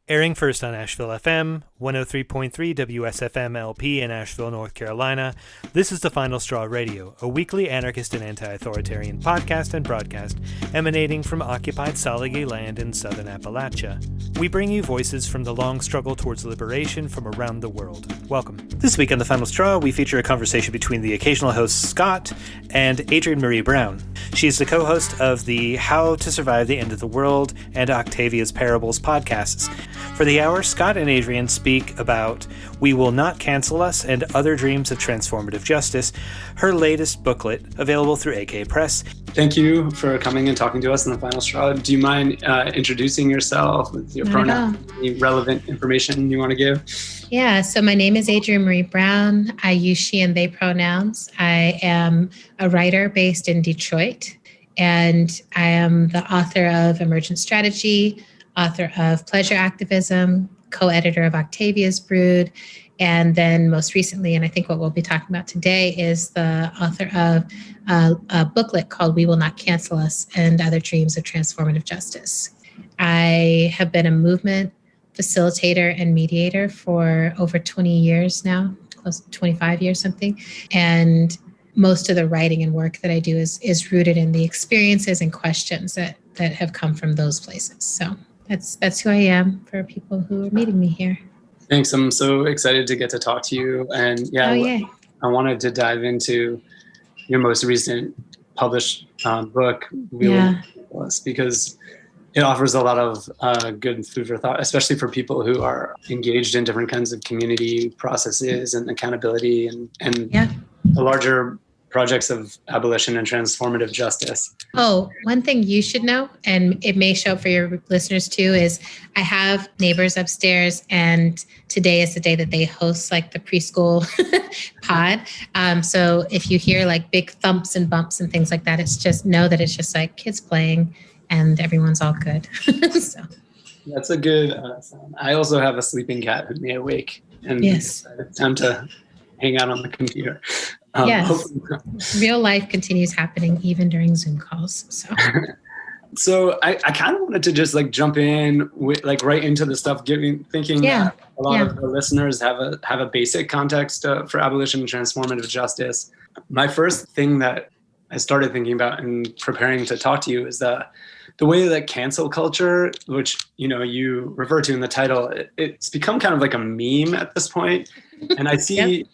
Airing first on Asheville FM, 103.3 WSFM LP in Asheville, North Carolina, this is The Final Straw Radio, a weekly anarchist and anti-authoritarian podcast and broadcast emanating from occupied Saligay land in southern Appalachia. We bring you voices from the long struggle towards liberation from around the world. Welcome. This week on The Final Straw, we feature a conversation between the occasional host Scott and Adrienne Maree Brown. She is the co-host of the How to Survive the End of the World and Octavia's Parables podcasts. For the hour, Scott and Adrienne speak about We Will Not Cancel Us and Other Dreams of Transformative Justice, her latest booklet, available through AK Press. Thank you for coming and talking to us in The Final Straw. Do you mind introducing yourself with your pronouns, any relevant information you want to give? Yeah, so my name is Adrienne Maree Brown. I use she and they pronouns. I am a writer based in Detroit, and I am the author of Emergent Strategy, author of Pleasure Activism, co-editor of Octavia's Brood, and then most recently, and I think what we'll be talking about today, is the author of a booklet called We Will Not Cancel Us and Other Dreams of Transformative Justice. I have been a movement facilitator and mediator for over 20 years now, close to 25 years something, and most of the writing and work that I do is rooted in the experiences and questions that have come from those places. So that's who I am for people who are meeting me here. Thanks. I'm so excited to get to talk to you. And I wanted to dive into your most recent published book, because it offers a lot of good food for thought, especially for people who are engaged in different kinds of community processes and accountability and the larger projects of abolition and transformative justice. Oh, one thing you should know, and it may show up for your listeners too, is I have neighbors upstairs, and today is the day that they host like the preschool pod. So if you hear like big thumps and bumps and things like that, it's just know that it's just like kids playing and everyone's all good. So that's a good sound. I also have a sleeping cat who may awake, and it's time to hang out on the computer. Yes, real life continues happening even during Zoom calls. So I kind of wanted to just like jump in with like right into the stuff, thinking that a lot of the listeners have a basic context for abolition and transformative justice. My first thing that I started thinking about in preparing to talk to you is the way that cancel culture, which you refer to in the title, it's become kind of like a meme at this point, and I see.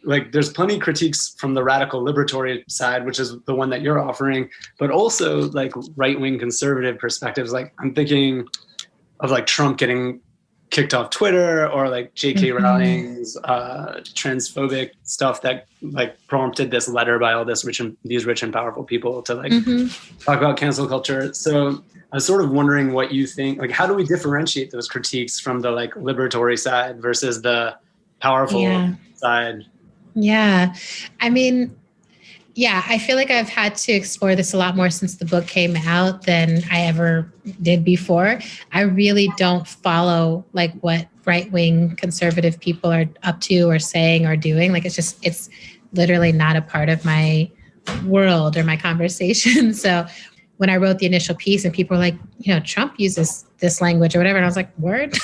Like there's plenty of critiques from the radical liberatory side, which is the one that you're offering, but also like right-wing conservative perspectives. Like I'm thinking of like Trump getting kicked off Twitter, or like J.K. Rowling's transphobic stuff that like prompted this letter by all these rich and powerful people to like talk about cancel culture. So I was sort of wondering what you think, like how do we differentiate those critiques from the like liberatory side versus the powerful side? Yeah. I mean, I feel like I've had to explore this a lot more since the book came out than I ever did before. I really don't follow like what right-wing conservative people are up to or saying or doing. Like it's literally not a part of my world or my conversation. So when I wrote the initial piece and people were like, Trump uses this language or whatever. And I was like, word?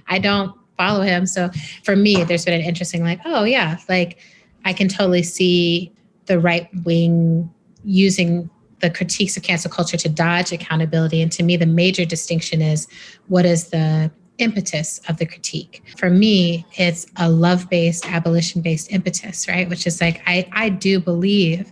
I don't follow him. So for me, there's been an interesting like I can totally see the right wing using the critiques of cancel culture to dodge accountability. And to me, the major distinction is what is the impetus of the critique. For me, it's a love-based, abolition-based impetus, right? Which is like, I do believe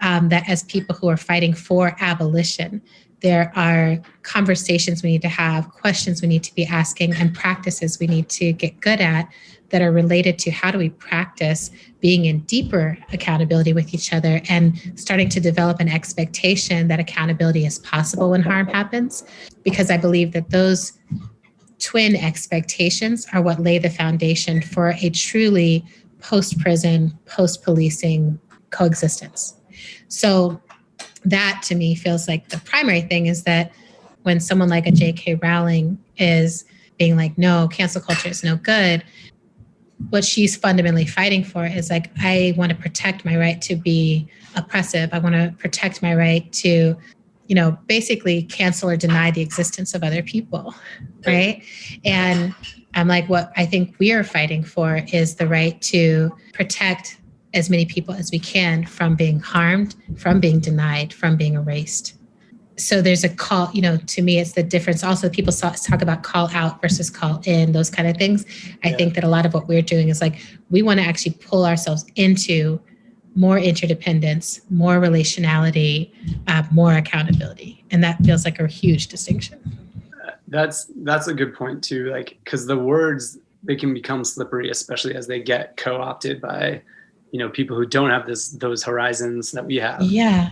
that as people who are fighting for abolition, there are conversations we need to have, questions we need to be asking, and practices we need to get good at that are related to how do we practice being in deeper accountability with each other and starting to develop an expectation that accountability is possible when harm happens. Because I believe that those twin expectations are what lay the foundation for a truly post-prison, post-policing coexistence. So that to me feels like the primary thing is that when someone like a J.K. Rowling is being like, no, cancel culture is no good, what she's fundamentally fighting for is like, I want to protect my right to be oppressive. I want to protect my right to basically cancel or deny the existence of other people, right? And I'm like, what I think we are fighting for is the right to protect as many people as we can from being harmed, from being denied, from being erased. So there's a call, to me, it's the difference. Also, people talk about call out versus call in, those kind of things. I think that a lot of what we're doing is like, we want to actually pull ourselves into more interdependence, more relationality, more accountability. And that feels like a huge distinction. That's a good point too. Like, because the words, they can become slippery, especially as they get co-opted by, people who don't have those horizons that we have. Yeah.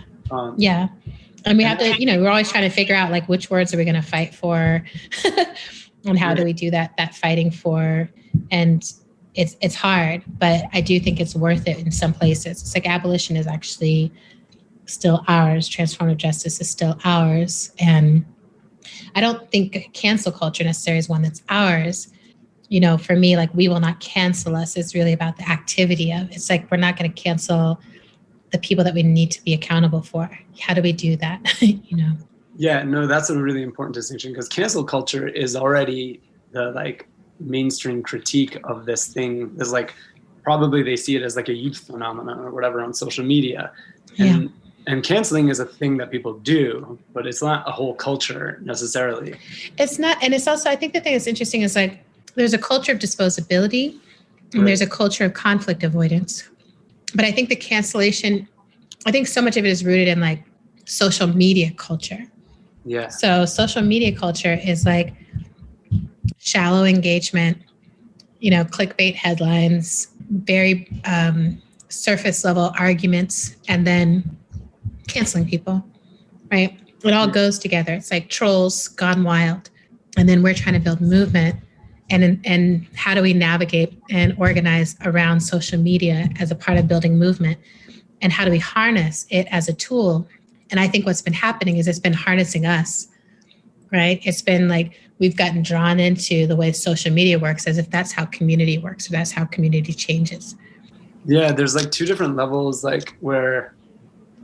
Yeah. And we have to, we're always trying to figure out like which words are we going to fight for and how do we do that fighting for. And it's hard, but I do think it's worth it in some places. It's like abolition is actually still ours. Transformative justice is still ours. And I don't think cancel culture necessarily is one that's ours. For me, like, we will not cancel us. It's really about the activity of it's like, we're not going to cancel the people that we need to be accountable for. How do we do that? Yeah, no, that's a really important distinction, because cancel culture is already the like mainstream critique of this thing. Is like, probably they see it as like a youth phenomenon or whatever on social media. And canceling is a thing that people do, but it's not a whole culture necessarily. It's not. And it's also, I think the thing that's interesting is like, there's a culture of disposability and there's a culture of conflict avoidance. But I think the cancellation, I think so much of it is rooted in like social media culture. Yeah. So social media culture is like shallow engagement, clickbait headlines, very surface level arguments, and then canceling people, right? It all goes together. It's like trolls gone wild. And then we're trying to build movement. And how do we navigate and organize around social media as a part of building movement? And how do we harness it as a tool? And I think what's been happening is it's been harnessing us, right? It's been like we've gotten drawn into the way social media works as if that's how community works or that's how community changes. Yeah, there's like two different levels, like where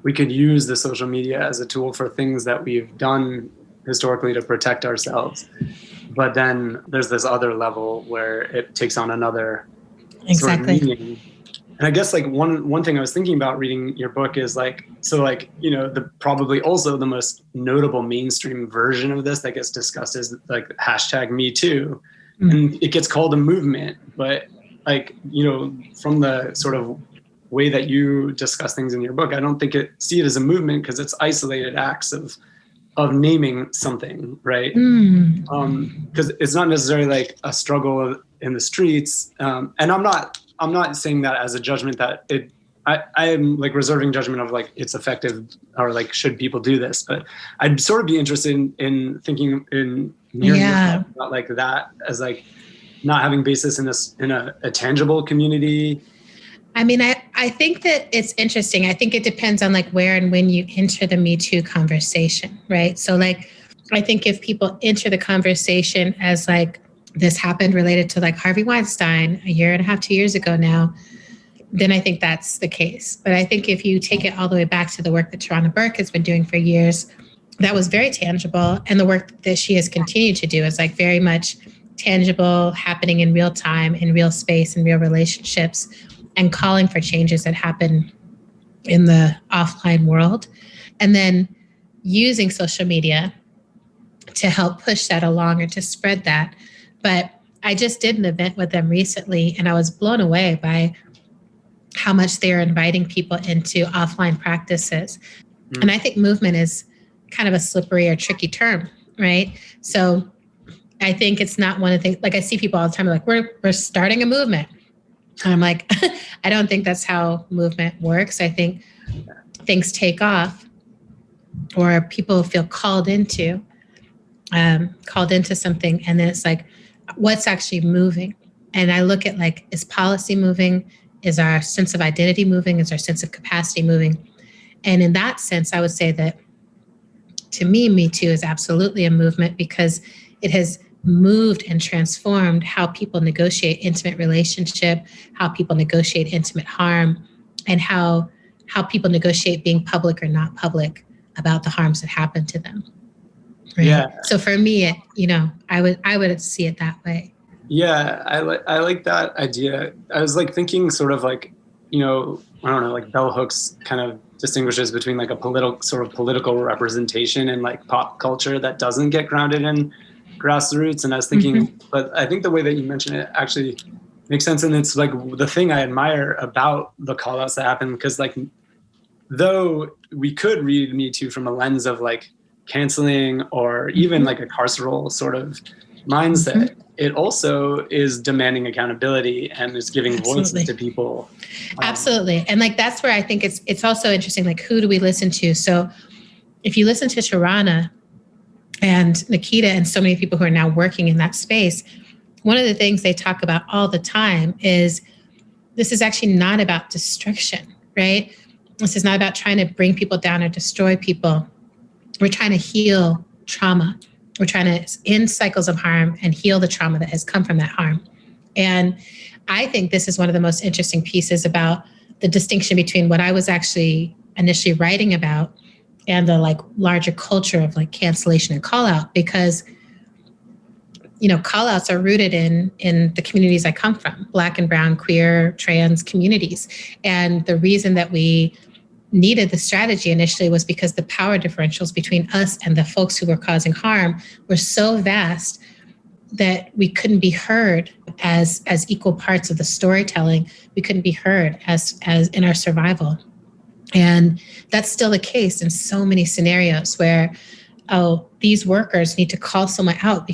we could use the social media as a tool for things that we've done historically to protect ourselves. But then there's this other level where it takes on another sort of meaning. And I guess like one thing I was thinking about reading your book is like, so like, the probably also the most notable mainstream version of this that gets discussed is like #MeToo. And it gets called a movement, but like, from the sort of way that you discuss things in your book, I don't see it as a movement, because it's isolated acts of naming something, right? Because it's not necessarily like a struggle in the streets. And I'm not saying that as a judgment that I am like reserving judgment of like it's effective or like should people do this, but I'd sort of be interested in thinking in hearing about like that as like not having basis in a tangible community. I mean, I think that it's interesting. I think it depends on like where and when you enter the Me Too conversation, right? So like, I think if people enter the conversation as like, this happened related to like Harvey Weinstein 1.5 years, 2 years ago now, then I think that's the case. But I think if you take it all the way back to the work that Tarana Burke has been doing for years, that was very tangible. And the work that she has continued to do is like very much tangible, happening in real time, in real space, in real relationships, and calling for changes that happen in the offline world. And then using social media to help push that along or to spread that. But I just did an event with them recently, and I was blown away by how much they're inviting people into offline practices. And I think movement is kind of a slippery or tricky term, right? So I think it's not one of the things, like I see people all the time like, we're starting a movement. And I'm like, I don't think that's how movement works. I think things take off or people feel called into something. And then it's like, what's actually moving? And I look at like, is policy moving? Is our sense of identity moving? Is our sense of capacity moving? And in that sense, I would say that to me, Me Too is absolutely a movement because it has moved and transformed how people negotiate intimate relationship, how people negotiate intimate harm, and how people negotiate being public or not public about the harms that happen to them. Right? Yeah. So for me, I would see it that way. Yeah, I like that idea. I was like thinking sort of like, I don't know, like bell hooks kind of distinguishes between like a political representation and like pop culture that doesn't get grounded in grassroots. And I was thinking, but I think the way that you mentioned it actually makes sense. And it's like the thing I admire about the call outs that happen, because like, though we could read Me Too from a lens of like canceling or even like a carceral sort of mindset, it also is demanding accountability and is giving voices to people. Absolutely. And like, that's where I think it's also interesting, like, who do we listen to? So if you listen to Tarana and Nikita and so many people who are now working in that space, one of the things they talk about all the time is this is actually not about destruction, right? This is not about trying to bring people down or destroy people. We're trying to heal trauma. We're trying to end cycles of harm and heal the trauma that has come from that harm. And I think this is one of the most interesting pieces about the distinction between what I was actually initially writing about and the like larger culture of like cancellation and call out, because call outs are rooted in the communities I come from, Black and brown, queer, trans communities. And the reason that we needed the strategy initially was because the power differentials between us and the folks who were causing harm were so vast that we couldn't be heard as equal parts of the storytelling. We couldn't be heard as in our survival. And that's still the case in so many scenarios where, these workers need to call someone out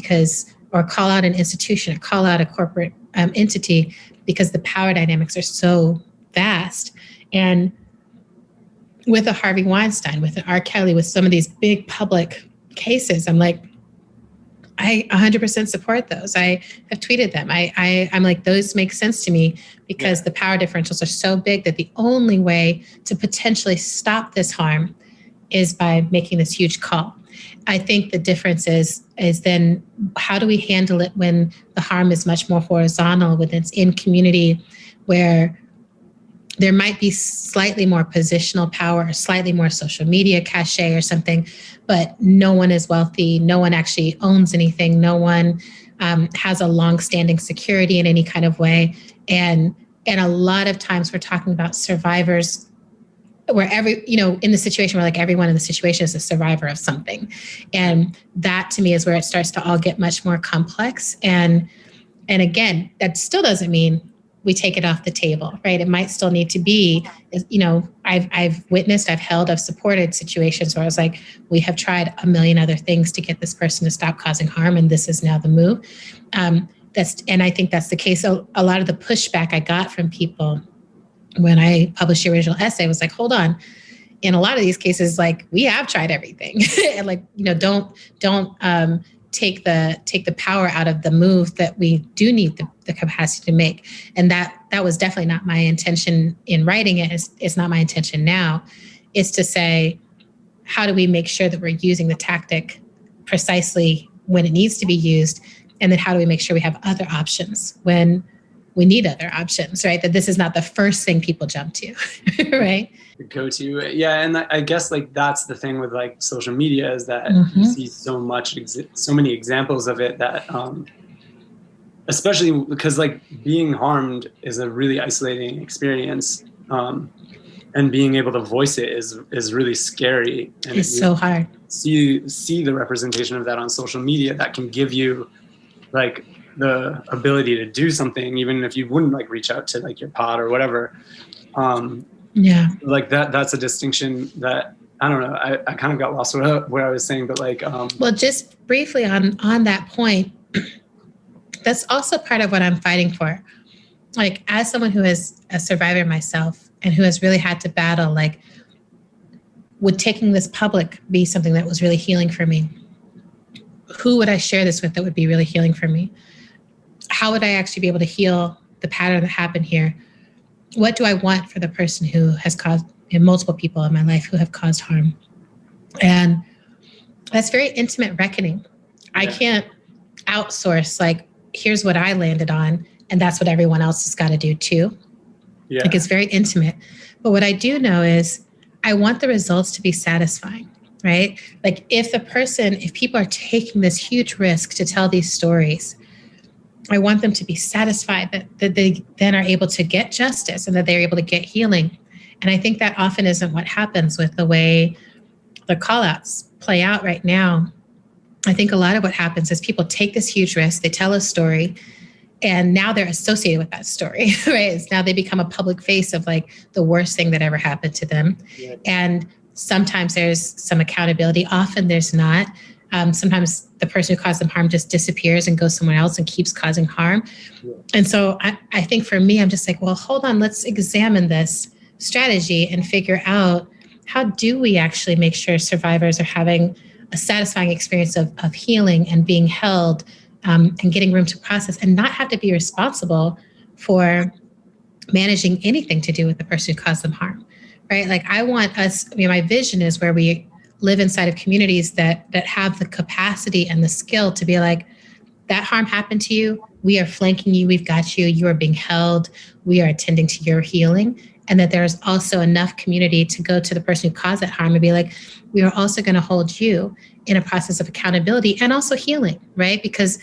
or call out an institution or call out a corporate entity because the power dynamics are so vast. And with a Harvey Weinstein, with an R. Kelly, with some of these big public cases, I'm like, I 100% support those. I have tweeted them. I'm like, those make sense to me because the power differentials are so big that the only way to potentially stop this harm is by making this huge call. I think the difference is then how do we handle it when the harm is much more horizontal, when it's in community where there might be slightly more positional power or slightly more social media cachet or something, but no one is wealthy. No one actually owns anything. No one has a long-standing security in any kind of way. And a lot of times we're talking about survivors where in the situation where like everyone in the situation is a survivor of something. And that to me is where it starts to all get much more complex. And again, that still doesn't mean we take it off the table, right? It might still need to be, I've witnessed, I've supported situations where I was like, we have tried a million other things to get this person to stop causing harm, and this is now the move. And I think that's the case. So a lot of the pushback I got from people when I published the original essay was like, hold on. In a lot of these cases, like, we have tried everything, and like, don't take the power out of the move that we do need the capacity to make. And that was definitely not my intention in writing it. It's not my intention now. It's to say, how do we make sure that we're using the tactic precisely when it needs to be used? And then how do we make sure we have other options when we need other options, right? That this is not the first thing people jump to, right? Go to. Yeah. And I guess like that's the thing with like social media is that you see so many examples of it that, especially because like being harmed is a really isolating experience. And being able to voice it is really scary. And it's so hard. See the representation of that on social media that can give you like the ability to do something, even if you wouldn't like reach out to like your pod or whatever. Like that's a distinction that, I don't know, I kind of got lost where I was saying, but like, well, just briefly on that point, that's also part of what I'm fighting for. Like, as someone who is a survivor myself and who has really had to battle, like, would taking this public be something that was really healing for me? Who would I share this with that would be really healing for me? How would I actually be able to heal the pattern that happened here? What do I want for the person who has caused, multiple people in my life who have caused harm? And that's very intimate reckoning. Yeah. I can't outsource, like, here's what I landed on, and that's what everyone else has got to do too. Yeah. Like, it's very intimate. But what I do know is I want the results to be satisfying, right? Like if people are taking this huge risk to tell these stories, I want them to be satisfied that they then are able to get justice and that they're able to get healing. And I think that often isn't what happens with the way the call-outs play out right now. I think a lot of what happens is people take this huge risk, they tell a story, and now they're associated with that story, right? It's now they become a public face of like the worst thing that ever happened to them. Yeah. And sometimes there's some accountability. Often there's not. Sometimes the person who caused them harm just disappears and goes somewhere else and keeps causing harm. Yeah. And so I think for me, I'm just like, well, hold on, let's examine this strategy and figure out how do we actually make sure survivors are having a satisfying experience of healing and being held and getting room to process and not have to be responsible for managing anything to do with the person who caused them harm, right? Like I want us, my vision is where we live inside of communities that have the capacity and the skill to be like, that harm happened to you, we are flanking you, we've got you, you are being held, we are attending to your healing. And that there's also enough community to go to the person who caused that harm and be like, we are also going to hold you in a process of accountability and also healing, right? Because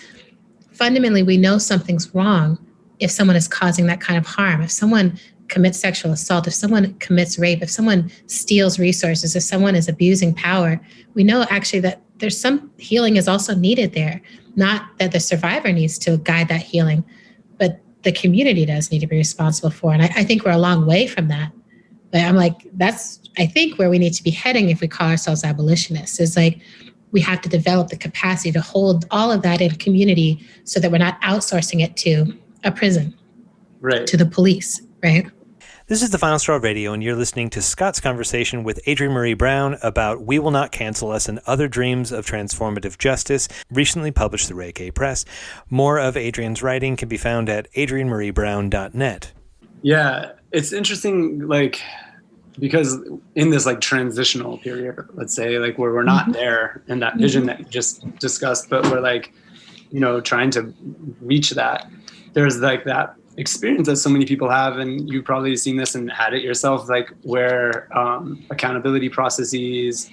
fundamentally, we know something's wrong if someone is causing that kind of harm. If someone commits sexual assault, if someone commits rape, if someone steals resources, if someone is abusing power, we know actually that there's some healing is also needed there. Not that the survivor needs to guide that healing, but the community does need to be responsible for. And I think we're a long way from that. But I'm like, that's, I think where we need to be heading if we call ourselves abolitionists is like, we have to develop the capacity to hold all of that in community so that we're not outsourcing it to a prison, right? To the police, right? This is the Final Straw Radio, and you're listening to Scott's conversation with Adrienne Maree Brown about We Will Not Cancel Us and Other Dreams of Transformative Justice, recently published through AK Press. More of Adrienne's writing can be found at adriennemareebrown.net. Yeah, it's interesting, like, because in this like transitional period, let's say, like where we're not there in that vision that you just discussed, but we're like, you know, trying to reach that, there's like that experience that so many people have, and you've probably seen this and had it yourself, like where accountability processes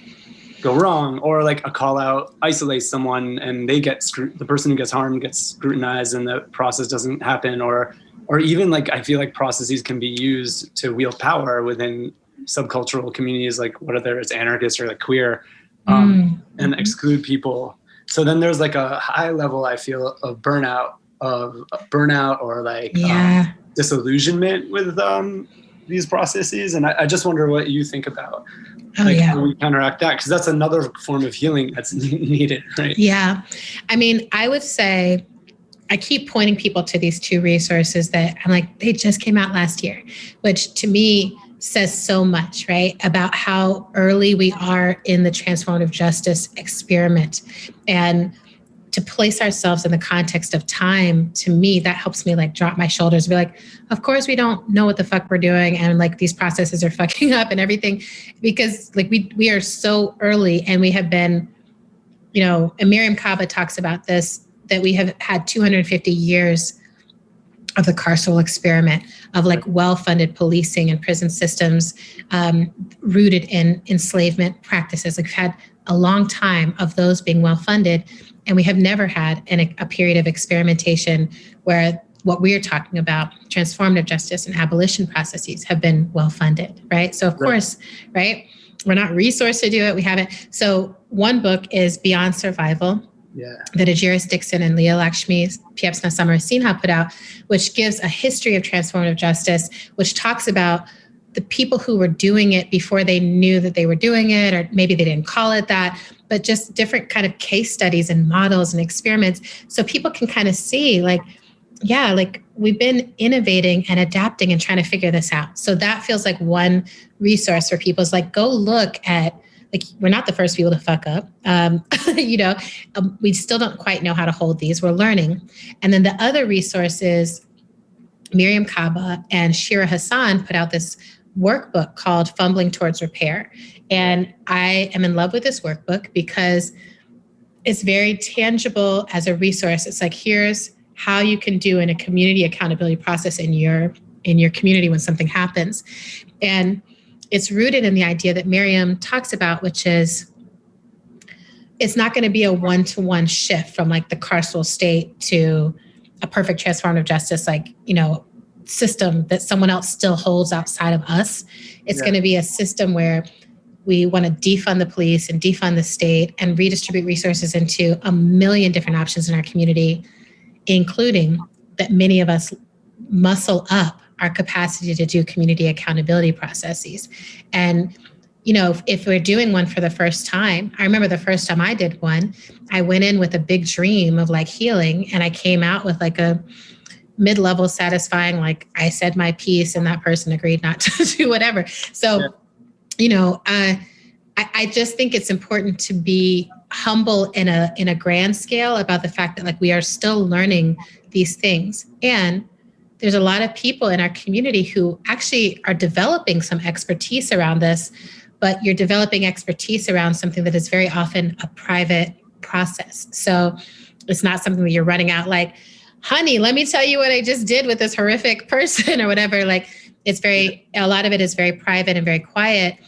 go wrong, or like a call out isolates someone and they get the person who gets harmed gets scrutinized and the process doesn't happen, or even like I feel like processes can be used to wield power within subcultural communities, like whether it's anarchist or like queer, and exclude people. So then there's like a high level, I feel, of burnout or like disillusionment with these processes. And I just wonder what you think about how we counteract that, because that's another form of healing that's needed, right? Yeah. I mean, I would say I keep pointing people to these two resources that I'm like, they just came out last year, which to me says so much, right? About how early we are in the transformative justice experiment. And to place ourselves in the context of time, to me, that helps me like drop my shoulders and be like, of course we don't know what the fuck we're doing. And like these processes are fucking up and everything, because like we are so early, and we have been, you know, and Miriam Kaba talks about this, that we have had 250 years of the carceral experiment of like well-funded policing and prison systems rooted in enslavement practices. Like we've had a long time of those being well-funded, and we have never had a period of experimentation where what we're talking about, transformative justice and abolition processes, have been well-funded, right? So of course, right, we're not resourced to do it. We haven't. So one book is Beyond Survival, that Ajiris Dixon and Leah Lakshmi Piepzna Samarasinha put out, which gives a history of transformative justice, which talks about the people who were doing it before they knew that they were doing it, or maybe they didn't call it that, but just different kind of case studies and models and experiments. So people can kind of see like, yeah, like we've been innovating and adapting and trying to figure this out. So that feels like one resource for people is like, go look at, like, we're not the first people to fuck up. We still don't quite know how to hold these. We're learning. And then the other resource is Miriam Kaba and Shira Hassan put out this workbook called Fumbling Towards Repair. And I am in love with this workbook because it's very tangible as a resource. It's like, here's how you can do in a community accountability process in your community when something happens. And it's rooted in the idea that Miriam talks about, which is it's not going to be a one-to-one shift from like the carceral state to a perfect transformative justice, like, system that someone else still holds outside of us. It's going to be a system where we want to defund the police and defund the state and redistribute resources into a million different options in our community, including that many of us muscle up our capacity to do community accountability processes. And, if we're doing one for the first time, I remember the first time I did one, I went in with a big dream of like healing, and I came out with like a mid-level satisfying, like I said my piece and that person agreed not to do whatever. So, I just think it's important to be humble in a grand scale about the fact that like we are still learning these things. And there's a lot of people in our community who actually are developing some expertise around this, but you're developing expertise around something that is very often a private process. So it's not something that you're running out like, honey, let me tell you what I just did with this horrific person or whatever. Like a lot of it is very private and very quiet.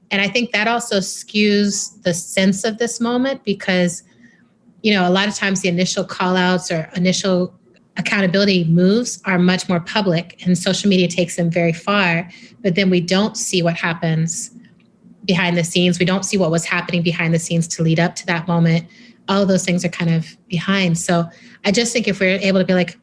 And I think that also skews the sense of this moment because, a lot of times the initial call outs or initial accountability moves are much more public and social media takes them very far, but then we don't see what happens behind the scenes. We don't see what was happening behind the scenes to lead up to that moment. All of those things are kind of behind. So I just think if we're able to be like,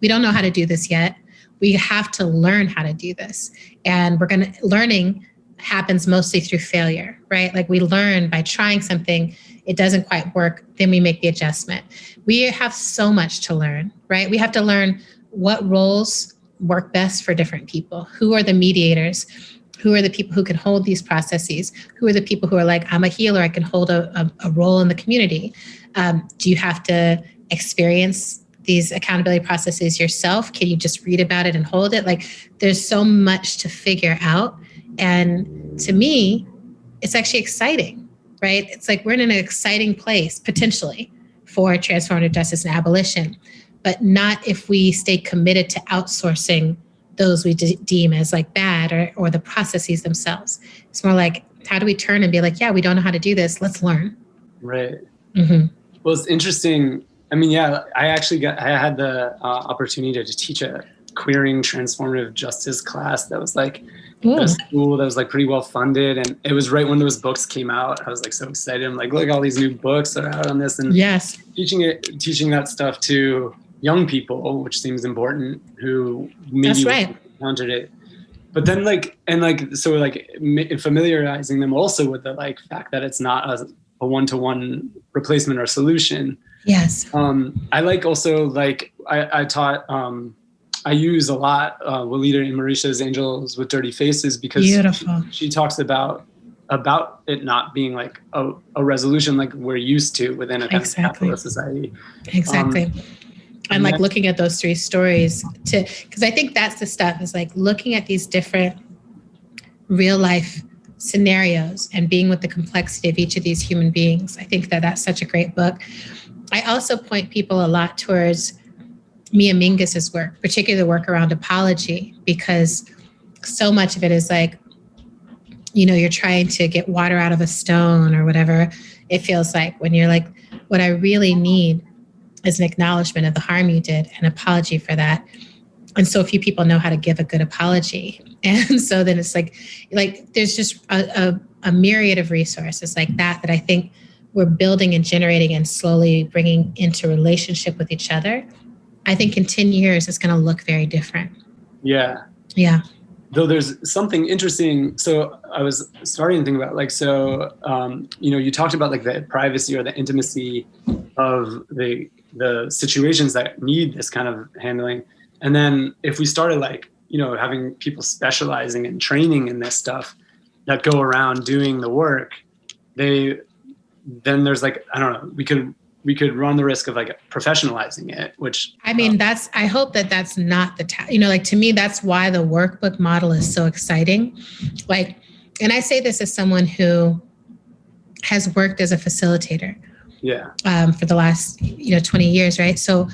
we don't know how to do this yet. We have to learn how to do this. And learning happens mostly through failure, right? Like we learn by trying something, it doesn't quite work, then we make the adjustment. We have so much to learn, right? We have to learn what roles work best for different people. Who are the mediators? Who are the people who can hold these processes? Who are the people who are like, I'm a healer, I can hold a role in the community? Do you have to experience these accountability processes yourself? Can you just read about it and hold it? Like there's so much to figure out. And to me, it's actually exciting, right? It's like we're in an exciting place potentially for transformative justice and abolition, but not if we stay committed to outsourcing those we deem as like bad or the processes themselves. It's more like, how do we turn and be like, yeah, we don't know how to do this. Let's learn. Right. Mm-hmm. Well, it's interesting. I mean, I had the opportunity to teach a queering transformative justice class that was like a school that was like pretty well funded. And it was right when those books came out. I was like so excited. I'm like, look, all these new books that are out on this. And yes, teaching that stuff to young people, which seems important, who maybe encountered it. But then familiarizing them also with the like fact that it's not a one-to-one replacement or solution. Yes. I like also like I taught I use a lot Walida and Marisha's Angels with Dirty Faces because she talks about it not being like a resolution like we're used to within a kind of capitalist society. Exactly. And like looking at those three stories because I think that's the stuff is like looking at these different real life scenarios and being with the complexity of each of these human beings. I think that's such a great book. I also point people a lot towards Mia Mingus's work, particularly the work around apology, because so much of it is like, you're trying to get water out of a stone or whatever it feels like when you're like, what I really need is an acknowledgement of the harm you did, an apology for that. And so few people know how to give a good apology. And so then it's like there's just a myriad of resources like that I think we're building and generating and slowly bringing into relationship with each other. I think in 10 years, it's going to look very different. Yeah. Yeah. Though there's something interesting. So I was starting to think about you talked about like the privacy or the intimacy of the situations that need this kind of handling. And then if we started having people specializing and training in this stuff that go around doing the work, then there's we could run the risk of like professionalizing it, which I mean, I hope that's not to me, that's why the workbook model is so exciting. And I say this as someone who has worked as a facilitator for the last, 20 years, right? So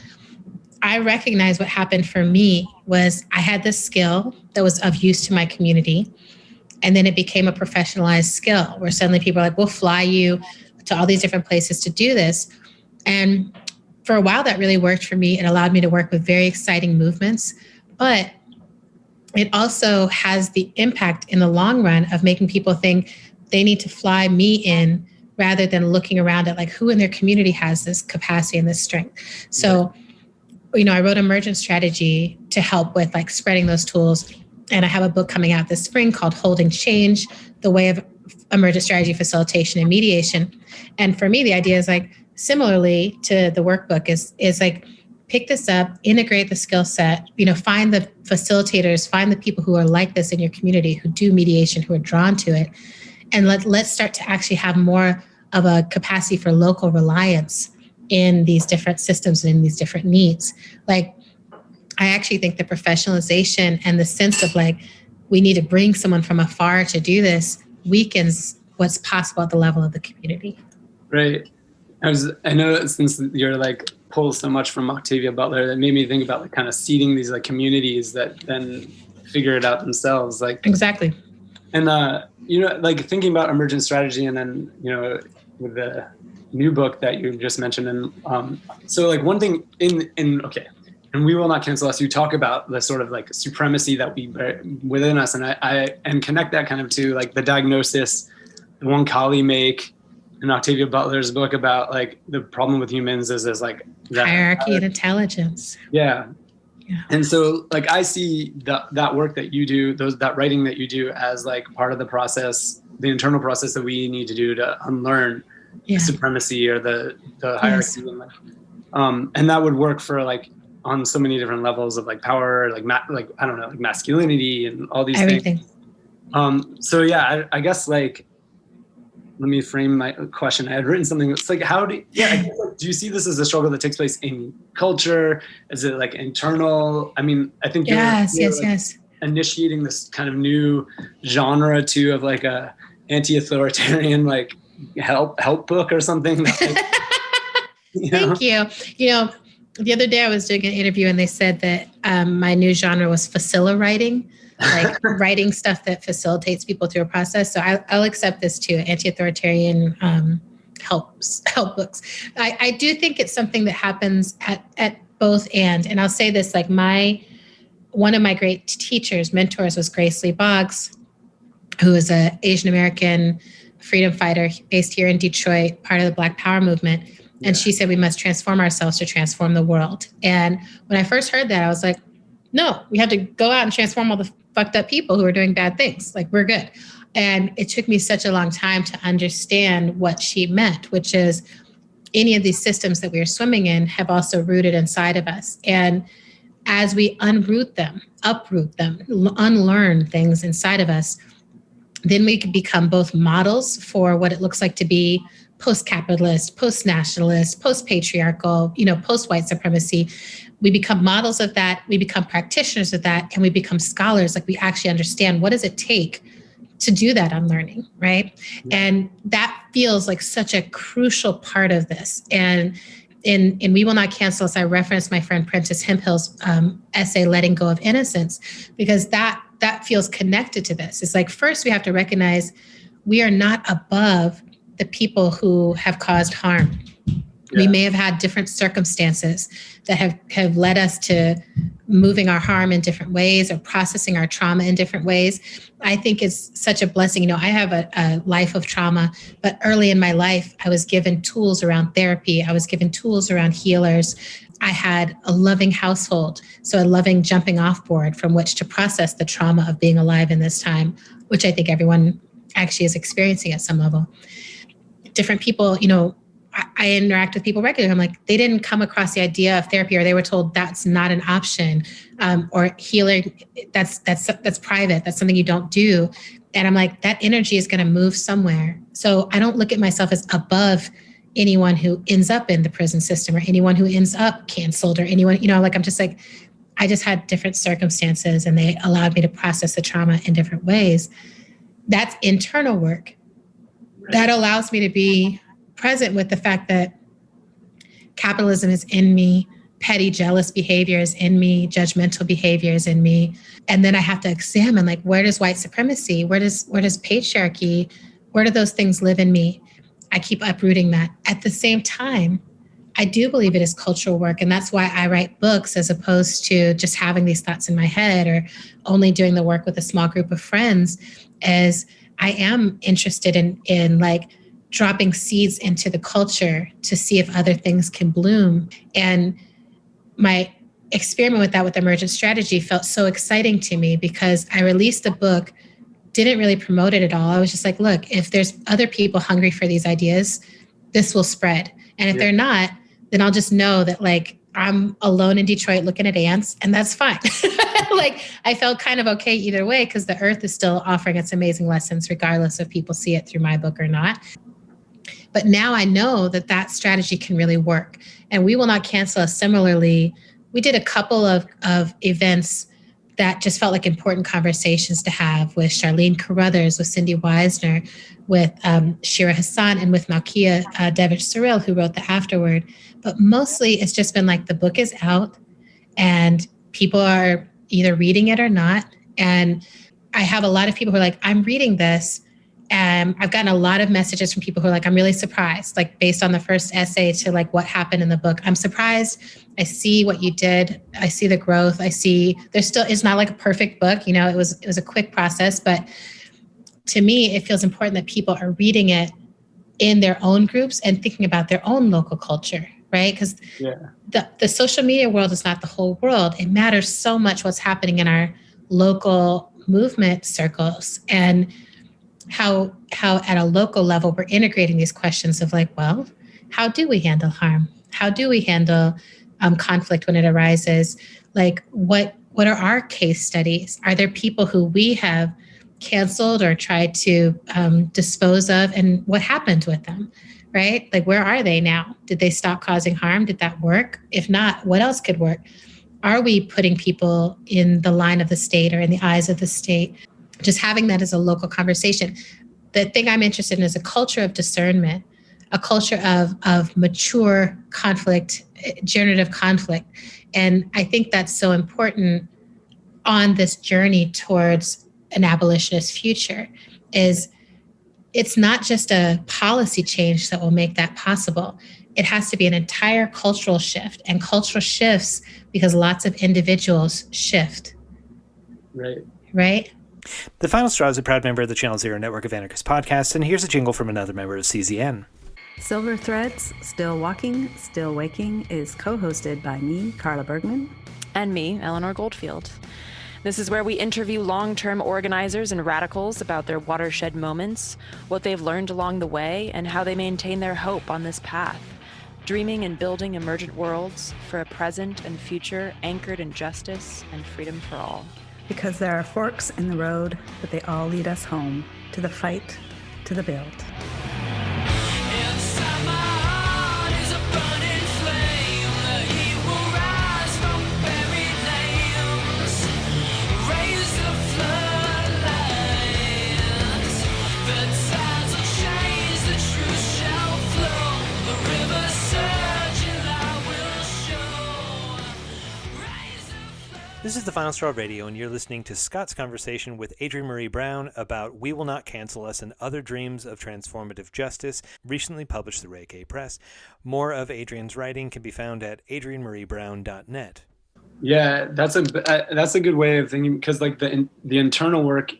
I recognize what happened for me was I had this skill that was of use to my community. And then it became a professionalized skill where suddenly people are like, we'll fly you to all these different places to do this. And for a while, that really worked for me. It allowed me to work with very exciting movements, but it also has the impact in the long run of making people think they need to fly me in rather than looking around at like who in their community has this capacity and this strength. So, I wrote Emergent Strategy to help with like spreading those tools. And I have a book coming out this spring called Holding Change, The Way of Emergent Strategy Facilitation and Mediation. And for me, the idea is like, similarly to the workbook is like, pick this up, integrate the skill set, find the facilitators, find the people who are like this in your community, who do mediation, who are drawn to it. And let's start to actually have more of a capacity for local reliance in these different systems and in these different needs. Like, I actually think the professionalization and the sense of like, we need to bring someone from afar to do this weakens what's possible at the level of the community. Right. I know since you're like pulled so much from Octavia Butler, that made me think about like kind of seeding these like communities that then figure it out themselves. Like exactly. And like thinking about emergent strategy, and then with the new book that you just mentioned, and so like one thing and we will not cancel us. You talk about the sort of like supremacy that we within us, and I connect that kind of to like the diagnosis that Wonkali make in Octavia Butler's book about like the problem with humans is like that hierarchy and intelligence. Yeah. And so like I see that work that you do, that writing that you do as like part of the process, the internal process that we need to do to unlearn the supremacy or the hierarchy. Yes. And that would work for like on so many different levels of like power, like I don't know, like masculinity and all these things. So yeah, I guess like, let me frame my question. I had written something that's like, do you see this as a struggle that takes place in culture? Is it like internal? I mean, I think you're initiating this kind of new genre too of like a anti-authoritarian, like help book or something. Thank you. The other day I was doing an interview and they said that my new genre was facila writing. Like writing stuff that facilitates people through a process. So I'll accept this too, anti-authoritarian help books. I do think it's something that happens at both and I'll say this, like one of my great teachers, mentors was Grace Lee Boggs, who is an Asian American freedom fighter based here in Detroit, part of the Black Power movement. And she said, we must transform ourselves to transform the world. And when I first heard that, I was like, no, we have to go out and transform all the fucked up people who are doing bad things. Like, we're good. And it took me such a long time to understand what she meant, which is any of these systems that we are swimming in have also rooted inside of us. And as we uproot them, unlearn things inside of us, then we can become both models for what it looks like to be post-capitalist, post-nationalist, post-patriarchal, post-white supremacy. We become models of that. We become practitioners of that, and we become scholars. Like, we actually understand what does it take to do that unlearning, right? Yeah. And that feels like such a crucial part of this. And in We Will Not Cancel Us, I referenced my friend Prentice Hemphill's essay, Letting Go of Innocence, because that feels connected to this. It's like, first we have to recognize we are not above the people who have caused harm. Yeah. We may have had different circumstances that have led us to moving our harm in different ways or processing our trauma in different ways. I think it's such a blessing. I have a life of trauma, but early in my life, I was given tools around therapy. I was given tools around healers. I had a loving household, so a loving jumping off board from which to process the trauma of being alive in this time, which I think everyone actually is experiencing at some level. Different people, I interact with people regularly. I'm like, they didn't come across the idea of therapy, or they were told that's not an option, or healing, that's private. That's something you don't do. And I'm like, that energy is going to move somewhere. So I don't look at myself as above anyone who ends up in the prison system or anyone who ends up canceled or anyone, I'm just like, I just had different circumstances and they allowed me to process the trauma in different ways. That's internal work. That allows me to be present with the fact that capitalism is in me, petty, jealous behavior is in me, judgmental behavior is in me. And then I have to examine, like, where does white supremacy, where does patriarchy, where do those things live in me? I keep uprooting that. At the same time, I do believe it is cultural work. And that's why I write books as opposed to just having these thoughts in my head or only doing the work with a small group of friends, as I am interested in like dropping seeds into the culture to see if other things can bloom. And my experiment with that with Emergent Strategy felt so exciting to me because I released a book, didn't really promote it at all. I was just like, look, if there's other people hungry for these ideas, this will spread. And if they're not, then I'll just know that like I'm alone in Detroit looking at ants, and that's fine. Like I felt kind of okay either way because the earth is still offering its amazing lessons regardless if people see it through my book or not. But now I know that that strategy can really work. And We Will Not Cancel Us, similarly, we did a couple of events that just felt like important conversations to have with Charlene Carruthers, with Cindy Weisner, with Shira Hassan, and with Malkia Devich-Cyril, who wrote the afterword. But mostly it's just been like the book is out and people are either reading it or not. And I have a lot of people who are like, I'm reading this. And I've gotten a lot of messages from people who are like, I'm really surprised, like based on the first essay to like what happened in the book. I'm surprised. I see what you did. I see the growth. I see there's still, it's not like a perfect book. You know, it was a quick process, but to me, it feels important that people are reading it in their own groups and thinking about their own local culture, right? Because the social media world is not the whole world. It matters so much what's happening in our local movement circles and how at a local level we're integrating these questions of like, well, how do we handle harm? How do we handle conflict when it arises? Like, what are our case studies? Are there people who we have canceled or tried to dispose of, and what happened with them, right? Like, where are they now? Did they stop causing harm? Did that work? If not, what else could work? Are we putting people in the line of the state or in the eyes of the state? Just having that as a local conversation. The thing I'm interested in is a culture of discernment, a culture of mature conflict, generative conflict. And I think that's so important on this journey towards an abolitionist future. Is it's not just a policy change that will make that possible. It has to be an entire cultural shift, and cultural shifts because lots of individuals shift. Right? The Final Straw is a proud member of the Channel Zero network of anarchist podcasts, and here's a jingle from another member of CZN. Silver Threads, Still Walking, Still Waking is co-hosted by me, Carla Bergman. And me, Eleanor Goldfield. This is where we interview long-term organizers and radicals about their watershed moments, what they've learned along the way, and how they maintain their hope on this path, dreaming and building emergent worlds for a present and future anchored in justice and freedom for all. Because there are forks in the road, but they all lead us home, to the fight, to the build. This is the Final Straw Radio, and you're listening to Scott's conversation with Adrienne Maree Brown about We Will Not Cancel Us and Other Dreams of Transformative Justice, recently published through AK Press. More of Adrienne's writing can be found at adriennemareebrown.net. Yeah, that's a good way of thinking, because like the internal work,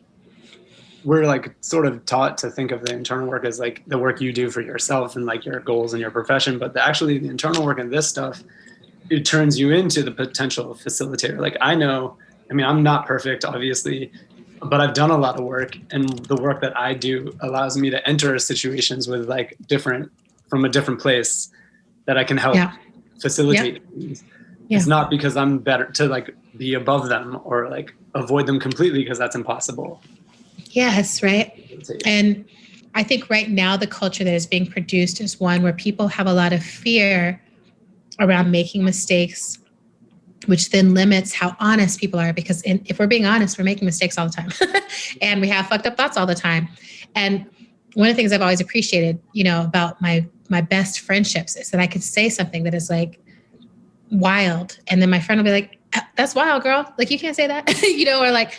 we're like sort of taught to think of the internal work as like the work you do for yourself and like your goals and your profession, but actually the internal work in this stuff, it turns you into the potential facilitator. Like I'm not perfect, obviously, but I've done a lot of work, and the work that I do allows me to enter situations with like from a different place that I can help facilitate. Yeah. It's not because I'm better to like be above them or like avoid them completely, because that's impossible. Yes, right. And I think right now the culture that is being produced is one where people have a lot of fear around making mistakes, which then limits how honest people are. Because if we're being honest, we're making mistakes all the time and we have fucked up thoughts all the time. And one of the things I've always appreciated, about my best friendships is that I could say something that is like wild. And then my friend will be like, that's wild, girl. Like, you can't say that, or like,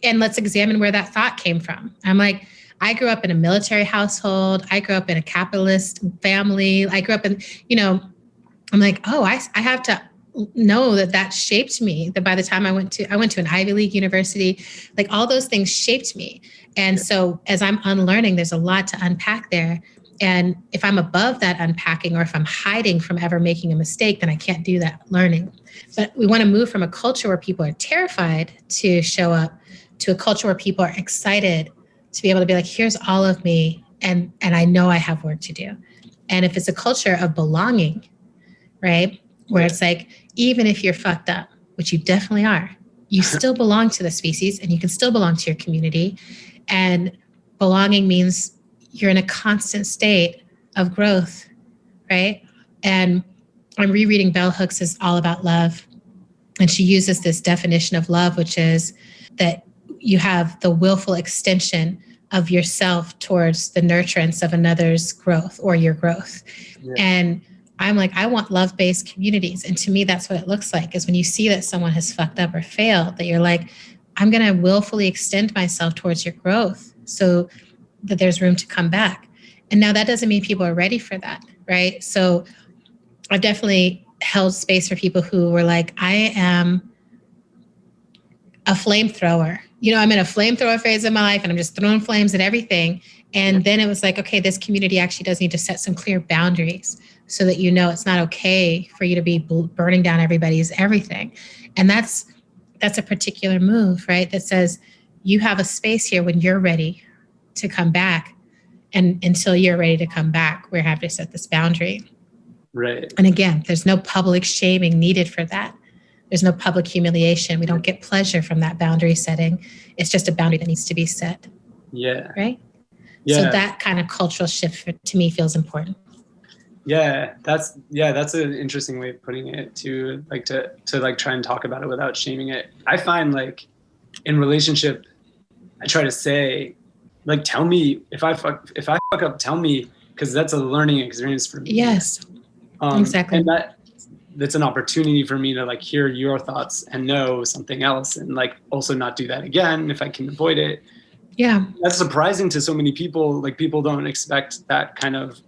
and let's examine where that thought came from. I'm like, I grew up in a military household. I grew up in a capitalist family. I grew up in, I'm like, oh, I have to know that shaped me. That by the time I went to an Ivy League university, like all those things shaped me. And so as I'm unlearning, there's a lot to unpack there. And if I'm above that unpacking, or if I'm hiding from ever making a mistake, then I can't do that learning. But we want to move from a culture where people are terrified to show up to a culture where people are excited to be able to be like, here's all of me. And I know I have work to do. And if it's a culture of belonging, right? Where it's like, even if you're fucked up, which you definitely are, you still belong to the species and you can still belong to your community. And belonging means you're in a constant state of growth, right? And I'm rereading Bell Hooks is all about love. And she uses this definition of love, which is that you have the willful extension of yourself towards the nurturance of another's growth or your growth. Yeah. And I'm like, I want love-based communities. And to me, that's what it looks like, is when you see that someone has fucked up or failed, that you're like, I'm going to willfully extend myself towards your growth so that there's room to come back. And now that doesn't mean people are ready for that, right? So I've definitely held space for people who were like, I am a flamethrower. I'm in a flamethrower phase of my life and I'm just throwing flames at everything. And then it was like, okay, this community actually does need to set some clear boundaries so that it's not okay for you to be burning down everybody's everything. And that's a particular move, right? That says you have a space here when you're ready to come back. And until you're ready to come back, we have to set this boundary. Right. And again, there's no public shaming needed for that. There's no public humiliation. We don't get pleasure from that boundary setting. It's just a boundary that needs to be set. Yeah. Right? Yeah. So that kind of cultural shift to me feels important. Yeah, that's an interesting way of putting it, to try and talk about it without shaming it. I find like in relationship, I try to say, like, tell me if I fuck up, tell me, because that's a learning experience for me. Yes, exactly. And that's an opportunity for me to like hear your thoughts and know something else, and like also not do that again if I can avoid it. Yeah, that's surprising to so many people. Like, people don't expect that kind of.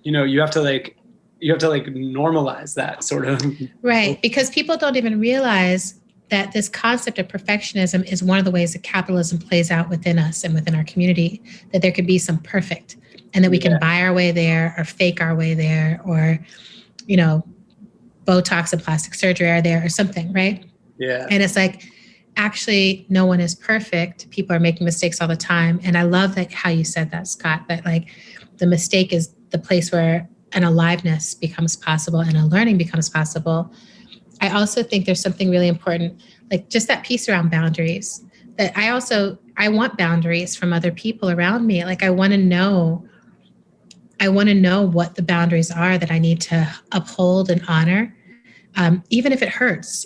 You have to normalize that sort of. Right, because people don't even realize that this concept of perfectionism is one of the ways that capitalism plays out within us and within our community, that there could be some perfect, and that we can buy our way there or fake our way there, or, Botox and plastic surgery are there or something, right? Yeah. And it's like, actually, no one is perfect. People are making mistakes all the time. And I love that how you said that, Scott, that like the mistake is the place where an aliveness becomes possible and a learning becomes possible. I also think there's something really important, like just that piece around boundaries, that I want boundaries from other people around me. Like I want to know what the boundaries are that I need to uphold and honor, even if it hurts,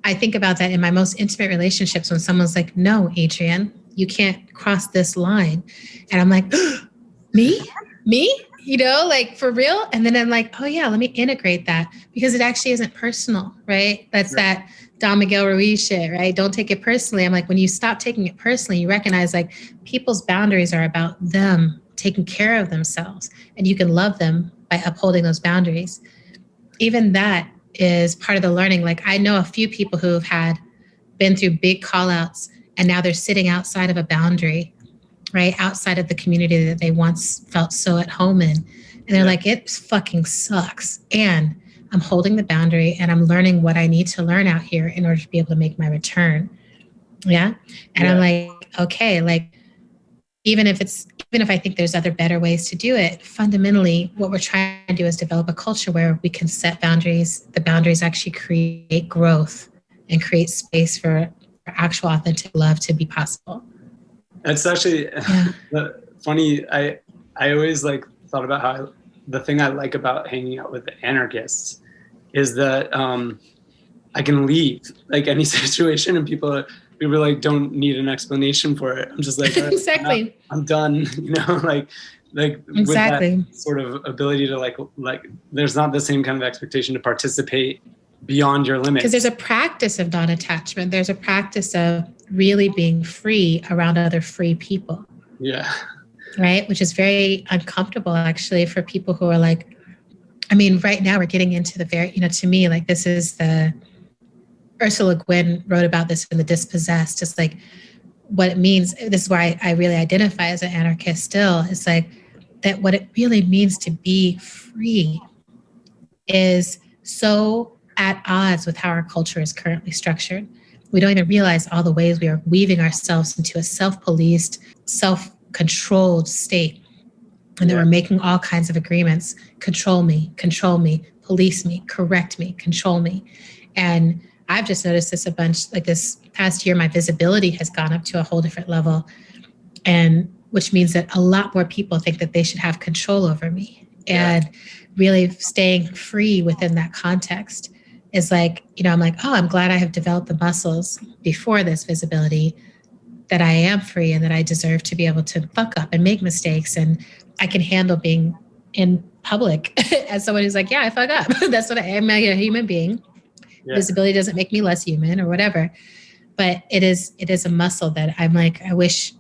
I think about that in my most intimate relationships when someone's like, no, Adrienne, you can't cross this line. And I'm like, me, like for real. And then I'm like, oh yeah, let me integrate that, because it actually isn't personal, right? That's that Don Miguel Ruiz shit, right? Don't take it personally. I'm like, when you stop taking it personally, you recognize like people's boundaries are about them taking care of themselves, and you can love them by upholding those boundaries. Even that is part of the learning. Like I know a few people who have been through big call outs, and now they're sitting outside of a boundary, right? Outside of the community that they once felt so at home in. And they're like, it fucking sucks. And I'm holding the boundary and I'm learning what I need to learn out here in order to be able to make my return. Yeah. And I'm like, okay, like, even if I think there's other better ways to do it, fundamentally, what we're trying to do is develop a culture where we can set boundaries. The boundaries actually create growth and create space for actual authentic love to be possible. It's actually funny. I always like thought about how the thing I like about hanging out with anarchists is that I can leave like any situation, and people like don't need an explanation for it. I'm just like, exactly. I'm done. Like with that sort of ability to like there's not the same kind of expectation to participate beyond your limits. Because there's a practice of non-attachment. There's a practice of really being free around other free people. Yeah. Right? Which is very uncomfortable, actually, for people who are like, I mean, right now we're getting into the very, to me, like this is Ursula Guin wrote about this in The Dispossessed. It's like what it means. This is why I really identify as an anarchist still. It's like that what it really means to be free is so at odds with how our culture is currently structured. We don't even realize all the ways we are weaving ourselves into a self-policed, self-controlled state. And then we're making all kinds of agreements. Control me, police me, correct me, control me. And I've just noticed this a bunch, like this past year, my visibility has gone up to a whole different level. And which means that a lot more people think that they should have control over me. And really staying free within that context is like, I'm like, oh, I'm glad I have developed the muscles before this visibility that I am free and that I deserve to be able to fuck up and make mistakes. And I can handle being in public as someone who's like, yeah, I fuck up. That's what I am. I'm a human being. Yeah. Visibility doesn't make me less human or whatever. But it is a muscle that I'm like, I wish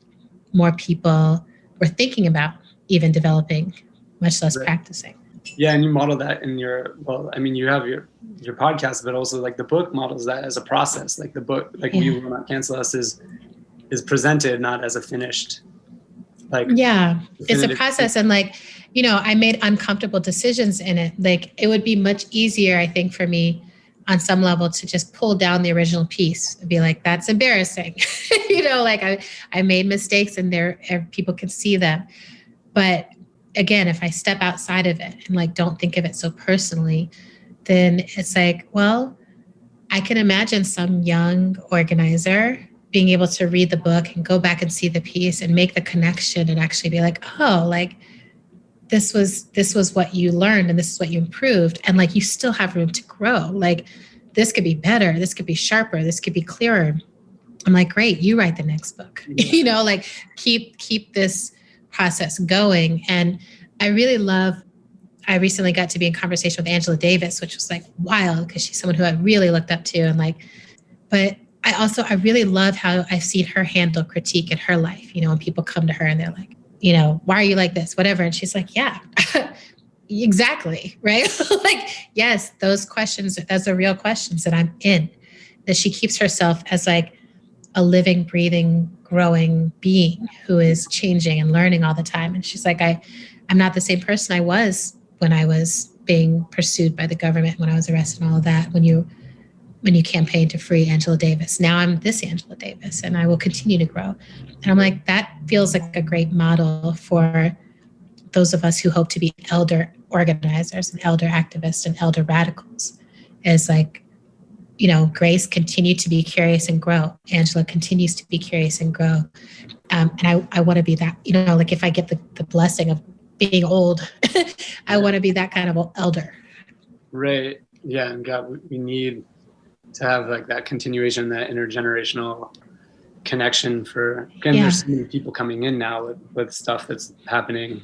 more people were thinking about even developing, much less practicing. Yeah, and you model that in you have your podcast, but also like the book models that as a process. Like the book, like We Will Not Cancel Us is presented not as a finished, it's a process. And like, I made uncomfortable decisions in it. Like it would be much easier, I think, for me on some level to just pull down the original piece and be like, that's embarrassing. Like I made mistakes and people can see them. But again, if I step outside of it and like don't think of it so personally, then it's like, well, I can imagine some young organizer being able to read the book and go back and see the piece and make the connection and actually be like, oh, like this was what you learned and this is what you improved. And like, you still have room to grow. Like this could be better. This could be sharper. This could be clearer. I'm like, great. You write the next book, like keep this process going. And I recently got to be in conversation with Angela Davis, which was like wild because she's someone who I really looked up to. And like, but I really love how I've seen her handle critique in her life. When people come to her and they're like, why are you like this? Whatever. And she's like, yeah, exactly. Right. Like, yes, those are real questions that I'm in, that she keeps herself as like a living, breathing, growing being who is changing and learning all the time. And she's like, I'm not the same person I was when I was being pursued by the government, when I was arrested and all of that, when you campaigned to free Angela Davis. Now I'm this Angela Davis and I will continue to grow. And I'm like, that feels like a great model for those of us who hope to be elder organizers and elder activists and elder radicals. Is like, Grace continued to be curious and grow. Angela continues to be curious and grow. And I want to be that, like if I get the blessing of being old, I want to be that kind of elder. Right. Yeah. And God, we need to have like that continuation, that intergenerational connection for, again, there's so many people coming in now with stuff that's happening.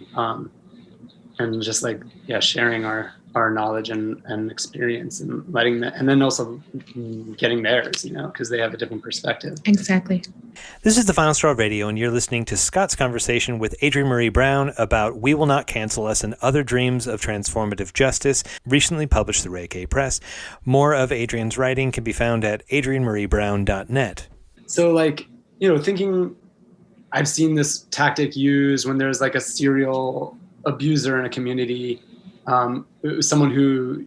And just like, sharing our knowledge and experience and letting that, and then also getting theirs, because they have a different perspective. Exactly. This is The Final Straw Radio, and you're listening to Scott's conversation with Adrienne Maree Brown about We Will Not Cancel Us and Other Dreams of Transformative Justice, recently published through AK Press. More of Adrienne's writing can be found at adriennemareebrown.net. So like, thinking, I've seen this tactic used when there's like a serial abuser in a community, someone who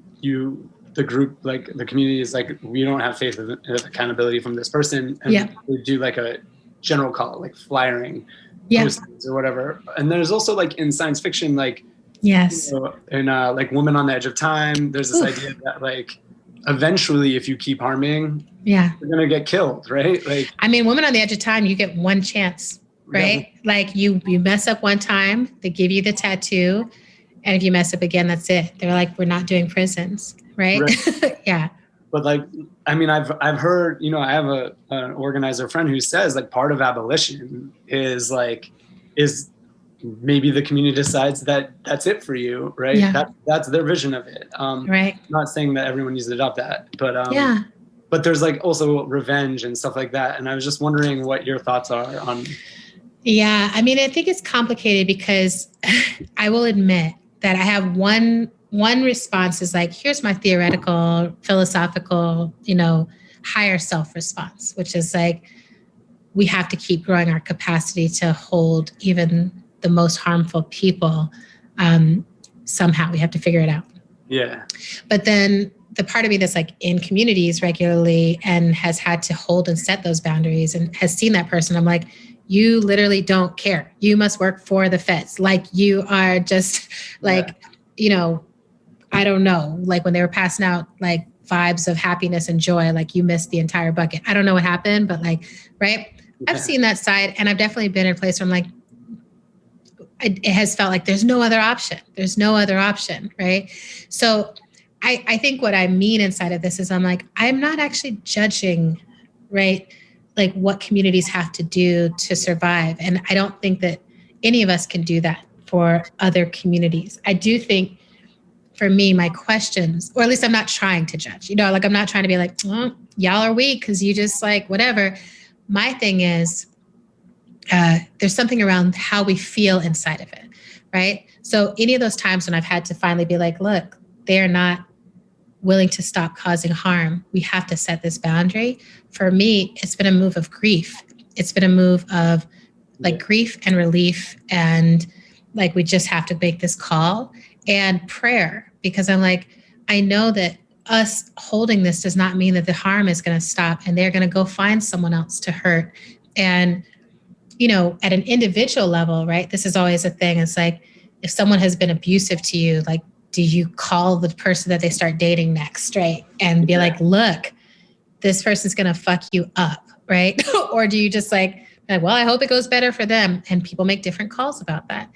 the group, like the community is like, we don't have faith in accountability from this person. And they do like a general call, like flyering postings or whatever. And there's also like in science fiction, like, in like Woman on the Edge of Time, there's this idea that like, eventually if you keep harming, you're going to get killed. Right. Like, I mean, Woman on the Edge of Time, you get one chance, right? Yeah. Like you mess up one time, they give you the tattoo. And if you mess up again, that's it. They're like, we're not doing prisons, right? Yeah. But like, I mean, I've heard, I have an organizer friend who says like part of abolition is maybe the community decides that that's it for you, right? Yeah. That's their vision of it. Right. I'm not saying that everyone needs to adopt that, but Yeah. but there's like also revenge and stuff like that. And I was just wondering what your thoughts are on. Yeah, I mean, I think it's complicated because I will admit that I have one response is like, here's my theoretical, philosophical, higher self response, which is like, we have to keep growing our capacity to hold even the most harmful people. Somehow we have to figure it out. Yeah. But then the part of me that's like in communities regularly and has had to hold and set those boundaries and has seen that person, I'm like, you literally don't care. You must work for the feds. Like you are just like, I don't know, like when they were passing out like vibes of happiness and joy, like you missed the entire bucket. I don't know what happened, but like, right. Yeah. I've seen that side, and I've definitely been in a place where I'm like, it has felt like there's no other option. There's no other option. Right. So I think what I mean inside of this is I'm like, I'm not actually judging, right? Like what communities have to do to survive. And I don't think that any of us can do that for other communities. I do think for me, my questions, or at least I'm not trying to judge, like I'm not trying to be like, oh, y'all are weak because you just like whatever. My thing is, there's something around how we feel inside of it, right? So any of those times when I've had to finally be like, look, they're not willing to stop causing harm. We have to set this boundary. For me, it's been a move of grief. It's been a move of like grief and relief. And like, we just have to make this call and prayer, because I'm like, I know that us holding this does not mean that the harm is going to stop and they're going to go find someone else to hurt. And, at an individual level, right? This is always a thing. It's like, if someone has been abusive to you, like, do you call the person that they start dating next, right? And be like, look, this person's going to fuck you up, right? Or do you just like, well, I hope it goes better for them. And people make different calls about that.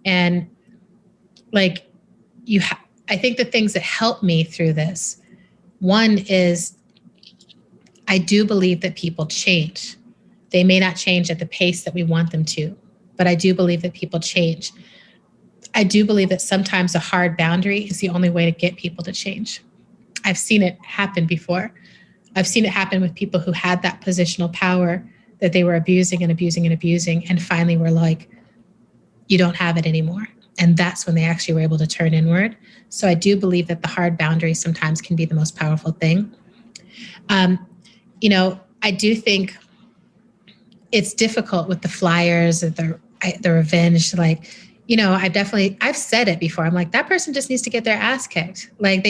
And like, I think the things that help me through this, one is I do believe that people change. They may not change at the pace that we want them to, but I do believe that people change. I do believe that sometimes a hard boundary is the only way to get people to change. I've seen it happen before. I've seen it happen with people who had that positional power that they were abusing and abusing and abusing, and finally were like, you don't have it anymore. And that's when they actually were able to turn inward. So I do believe that the hard boundary sometimes can be the most powerful thing. I do think it's difficult with the flyers or the revenge, like, I've said it before. I'm like, that person just needs to get their ass kicked. Like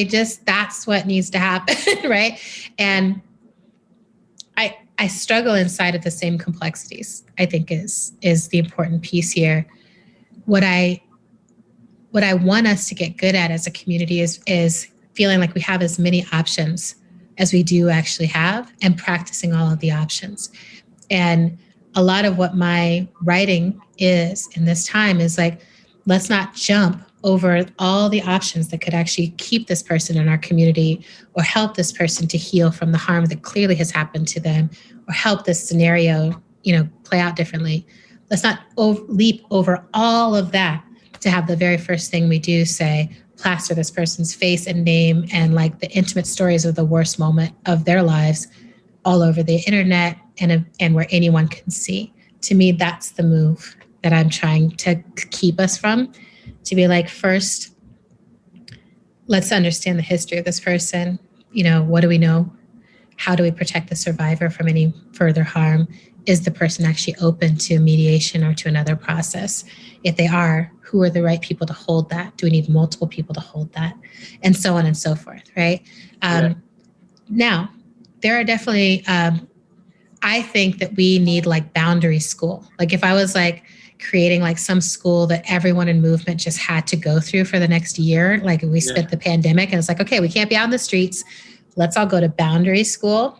that's what needs to happen. Right. And I struggle inside of the same complexities, I think is the important piece here. What I want us to get good at as a community is feeling like we have as many options as we do actually have, and practicing all of the options. And a lot of what my writing is in this time is like, let's not jump over all the options that could actually keep this person in our community or help this person to heal from the harm that clearly has happened to them, or help this scenario, play out differently. Let's not leap over all of that to have the very first thing we do say, plaster this person's face and name and like the intimate stories of the worst moment of their lives all over the internet and where anyone can see. To me, that's the move that I'm trying to keep us from, to be like, first, let's understand the history of this person. What do we know? How do we protect the survivor from any further harm? Is the person actually open to mediation or to another process? If they are, who are the right people to hold that? Do we need multiple people to hold that? And so on and so forth, right? Now, there are definitely, I think that we need like boundary school. Like if I was like creating like some school that everyone in movement just had to go through for the next year, like we spent the pandemic and it's like, okay, we can't be out in the streets. Let's all go to boundary school.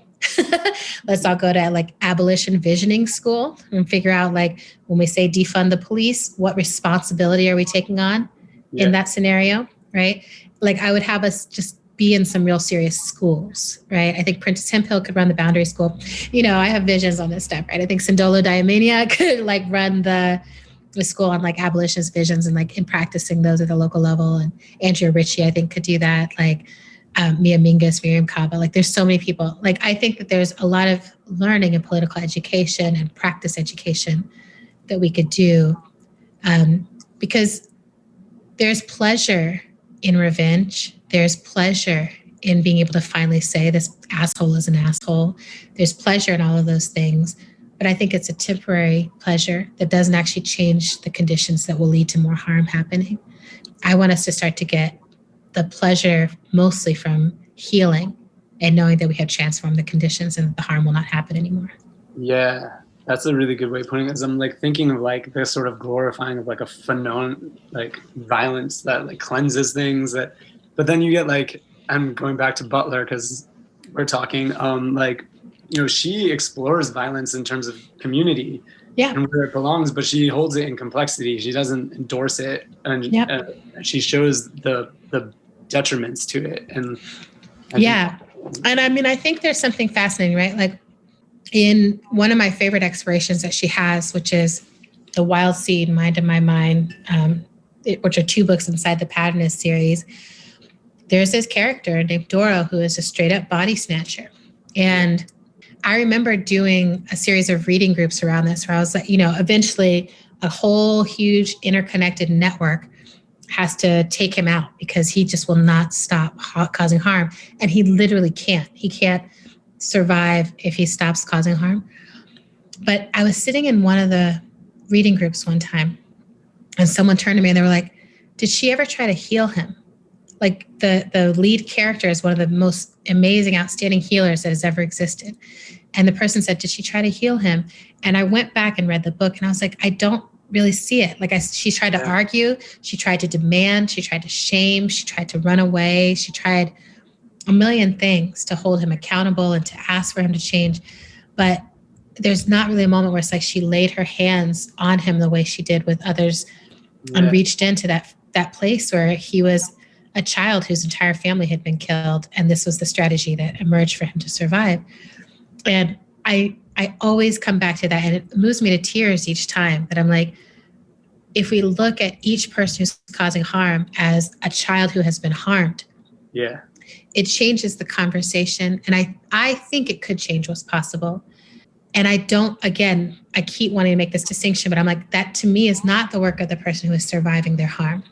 Let's all go to like abolition visioning school and figure out like when we say defund the police, what responsibility are we taking on in that scenario, right? Like I would have us just be in some real serious schools, right? I think Princess Hemphill could run the boundary school. I have visions on this stuff, right? I think Sindolo Diamania could like run the a school on like abolitionist visions and like in practicing those at the local level. And Andrea Ritchie, I think, could do that. Like Mia Mingus, Miriam Kaba. Like there's so many people. Like I think that there's a lot of learning in political education and practice education that we could do, because there's pleasure in revenge. There's pleasure in being able to finally say this asshole is an asshole. There's pleasure in all of those things. But I think it's a temporary pleasure that doesn't actually change the conditions that will lead to more harm happening. I want us to start to get the pleasure mostly from healing and knowing that we have transformed the conditions and the harm will not happen anymore. Yeah, that's a really good way of putting it. I'm like thinking of like this sort of glorifying of like a phenomenon, like violence that like cleanses things that, but then you get like, I'm going back to Butler because we're talking, like, you know, she explores violence in terms of community and where it belongs, but she holds it in complexity. She doesn't endorse it, and she shows the detriments to it. And and I mean, I think there's something fascinating, right? Like in one of my favorite explorations that she has, which is The Wild Seed, Mind in My Mind, which are 2 books inside the Patronus series. There's this character named Dora who is a straight up body snatcher. And I remember doing a series of reading groups around this where I was like, you know, eventually a whole huge interconnected network has to take him out because he just will not stop causing harm. And he literally can't. He can't survive if he stops causing harm. But I was sitting in one of the reading groups one time and someone turned to me and they were like, did she ever try to heal him? Like the lead character is one of the most amazing, outstanding healers that has ever existed. And the person said, did she try to heal him? And I went back and read the book and I was like, I don't really see it. Like she tried to argue, she tried to demand, she tried to shame, she tried to run away. She tried a million things to hold him accountable and to ask for him to change. But there's not really a moment where it's like she laid her hands on him the way she did with others and reached into that place where he was a child whose entire family had been killed. And this was the strategy that emerged for him to survive. And I always come back to that and it moves me to tears each time that I'm like, if we look at each person who's causing harm as a child who has been harmed, it changes the conversation. And I think it could change what's possible. And I keep wanting to make this distinction, but I'm like, that to me is not the work of the person who is surviving their harm.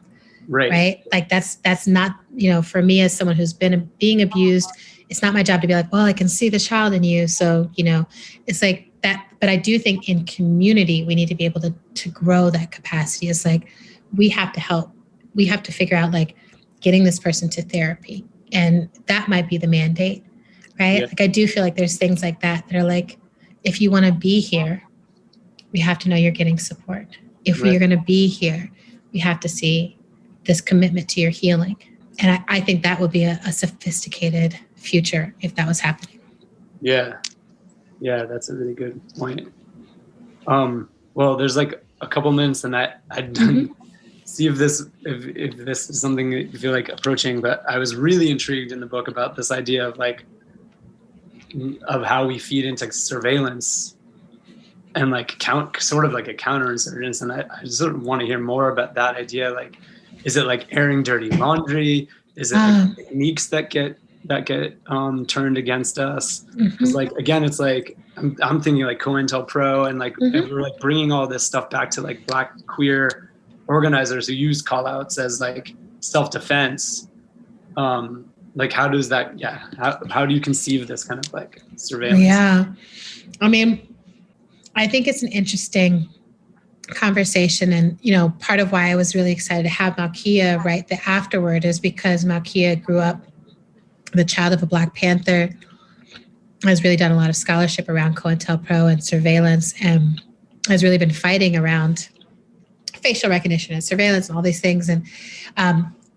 Right. Like that's not, you know, for me as someone who's been being abused, it's not my job to be like, well, I can see the child in you. So, you know, it's like that. But I do think in community, we need to be able to grow that capacity. It's like, we have to help. We have to figure out like getting this person to therapy. And that might be the mandate, right? Yeah. Like, I do feel like there's things like that are like, if you want to be here, we have to know you're getting support. If we're going to be here, we have to see this commitment to your healing. And I think that would be a sophisticated future if that was happening. Yeah, that's a really good point. Well, there's like a couple minutes and I'd see if this is something that you feel like approaching, but I was really intrigued in the book about this idea of like, of how we feed into surveillance and like sort of like a counterinsurgence. And I just sort of want to hear more about that idea. Like, is it like airing dirty laundry? Is it like techniques that get turned against us? Because like, again, it's like, I'm thinking like COINTELPRO and like, and we're like bringing all this stuff back to like Black queer organizers who use call outs as like self-defense. Like, how does that, how do you conceive this kind of like surveillance? Yeah. I mean, I think it's an interesting conversation. And, you know, part of why I was really excited to have Malkia write the afterword is because Malkia grew up the child of a Black Panther, has really done a lot of scholarship around COINTELPRO and surveillance, and has really been fighting around facial recognition and surveillance and all these things. And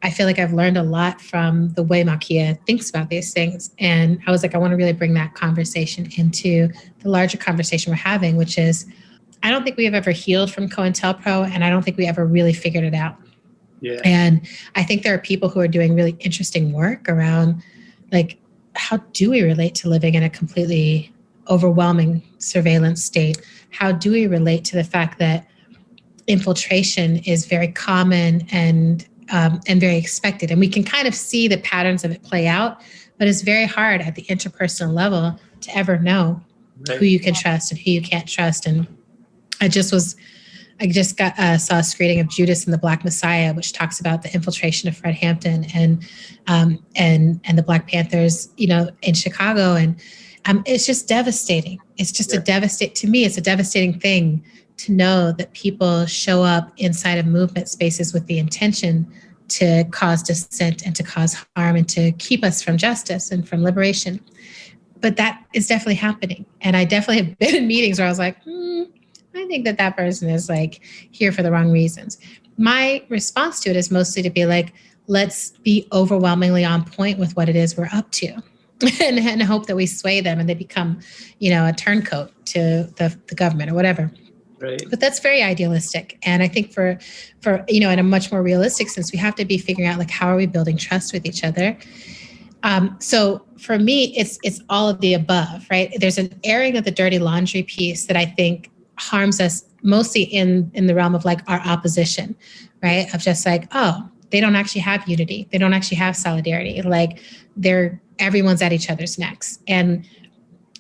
I feel like I've learned a lot from the way Malkia thinks about these things. And I was like, I want to really bring that conversation into the larger conversation we're having, which is, I don't think we have ever healed from COINTELPRO, and I don't think we ever really figured it out. Yeah. And I think there are people who are doing really interesting work around, like, how do we relate to living in a completely overwhelming surveillance state? How do we relate to the fact that infiltration is very common and very expected. And we can kind of see the patterns of it play out, but it's very hard at the interpersonal level to ever know who you can trust and who you can't trust. And I just saw a screening of Judas and the Black Messiah, which talks about the infiltration of Fred Hampton and the Black Panthers, in Chicago. And it's just devastating. It's just to me, it's a devastating thing to know that people show up inside of movement spaces with the intention to cause dissent and to cause harm and to keep us from justice and from liberation. But that is definitely happening. And I definitely have been in meetings where I was like, I think that person is like here for the wrong reasons. My response to it is mostly to be like, let's be overwhelmingly on point with what it is we're up to and hope that we sway them and they become, a turncoat to the government or whatever. Right. But that's very idealistic. And I think for in a much more realistic sense, we have to be figuring out like, how are we building trust with each other? So for me, it's all of the above, right? There's an airing of the dirty laundry piece that I think harms us mostly in the realm of like our opposition, right? Of just like, oh, they don't actually have unity. They don't actually have solidarity. Like everyone's at each other's necks. And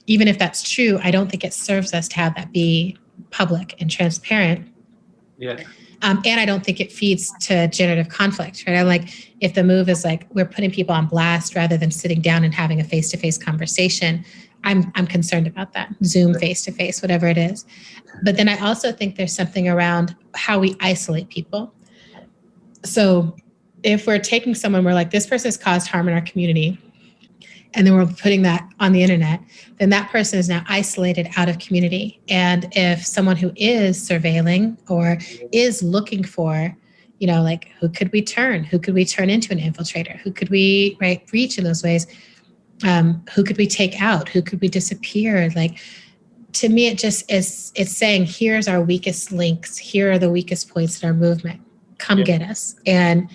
even if that's true, I don't think it serves us to have that be public and transparent. Yeah. And I don't think it feeds to generative conflict, right? I'm like, if the move is like, we're putting people on blast rather than sitting down and having a face-to-face conversation, I'm concerned about that. Zoom face-to-face, whatever it is. But then I also think there's something around how we isolate people. So if we're taking someone, we're like, this person has caused harm in our community, and then we're putting that on the internet, then that person is now isolated out of community. And if someone who is surveilling or is looking for, like, who could we turn into an infiltrator? Who could we reach in those ways? Who could we take out? Who could we disappear? Like, to me, it's saying, here's our weakest links. Here are the weakest points in our movement. Come get us. And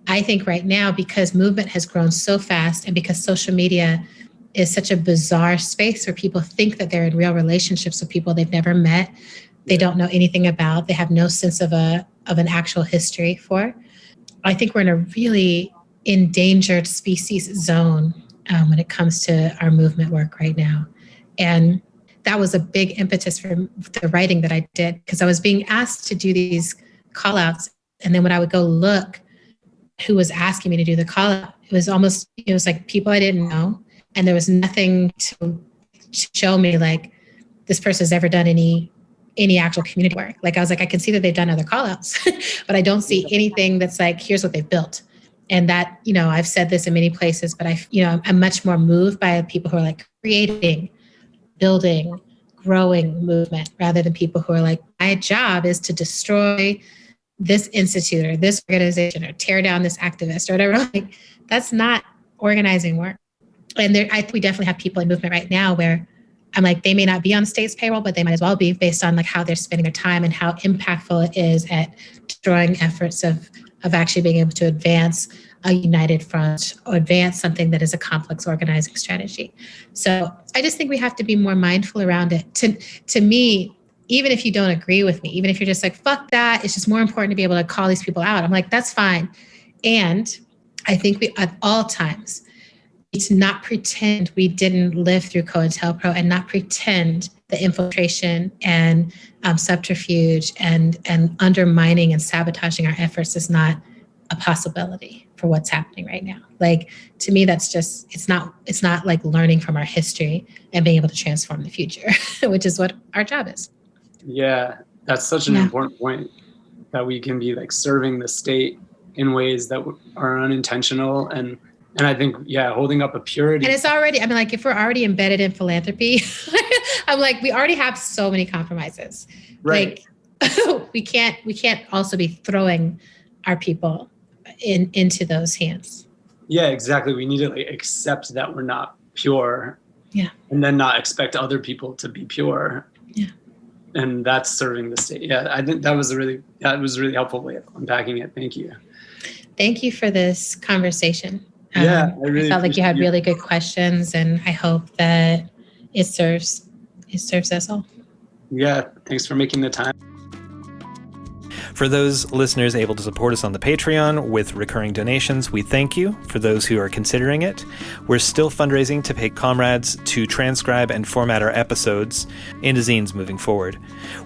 I think right now, because movement has grown so fast and because social media is such a bizarre space where people think that they're in real relationships with people they've never met, they don't know anything about, they have no sense of an actual history for. I think we're in a really endangered species zone when it comes to our movement work right now. And that was a big impetus for the writing that I did, because I was being asked to do these call outs. And then when I would go look who was asking me to do the call out, it was like people I didn't know. And there was nothing to show me like this person's ever done any actual community work. Like, I was like, I can see that they've done other call outs, but I don't see anything that's like, here's what they've built. And that, I've said this in many places, but I'm much more moved by people who are like creating, building, growing movement, rather than people who are like, my job is to destroy this institute or this organization or tear down this activist or whatever. Like, that's not organizing work. And I think we definitely have people in movement right now where I'm like, they may not be on the state's payroll, but they might as well be, based on like how they're spending their time and how impactful it is at destroying efforts of actually being able to advance a united front or advance something that is a complex organizing strategy. So I just think we have to be more mindful around it. To me, even if you don't agree with me, even if you're just like, fuck that, it's just more important to be able to call these people out. I'm like, that's fine. And I think we, at all times, need to not pretend we didn't live through COINTELPRO and not pretend the infiltration and subterfuge and undermining and sabotaging our efforts is not a possibility for what's happening right now. Like, to me, that's just, it's not like learning from our history and being able to transform the future, which is what our job is. Yeah, that's such an important point, that we can be like serving the state in ways that are unintentional. And I think, holding up a purity. And it's already, like, if we're already embedded in philanthropy, I'm like, we already have so many compromises. Right. Like, we can't also be throwing our people into those hands. Yeah, exactly. We need to like accept that we're not pure. Yeah. And then not expect other people to be pure. Yeah. And that's serving the state. Yeah, I think that was a really helpful way of unpacking it. Thank you. Thank you for this conversation. I felt like you had really good questions, and I hope that it serves us all. Yeah, thanks for making the time. For those listeners able to support us on the Patreon with recurring donations, we thank you. For those who are considering it, we're still fundraising to pay comrades to transcribe and format our episodes into zines moving forward.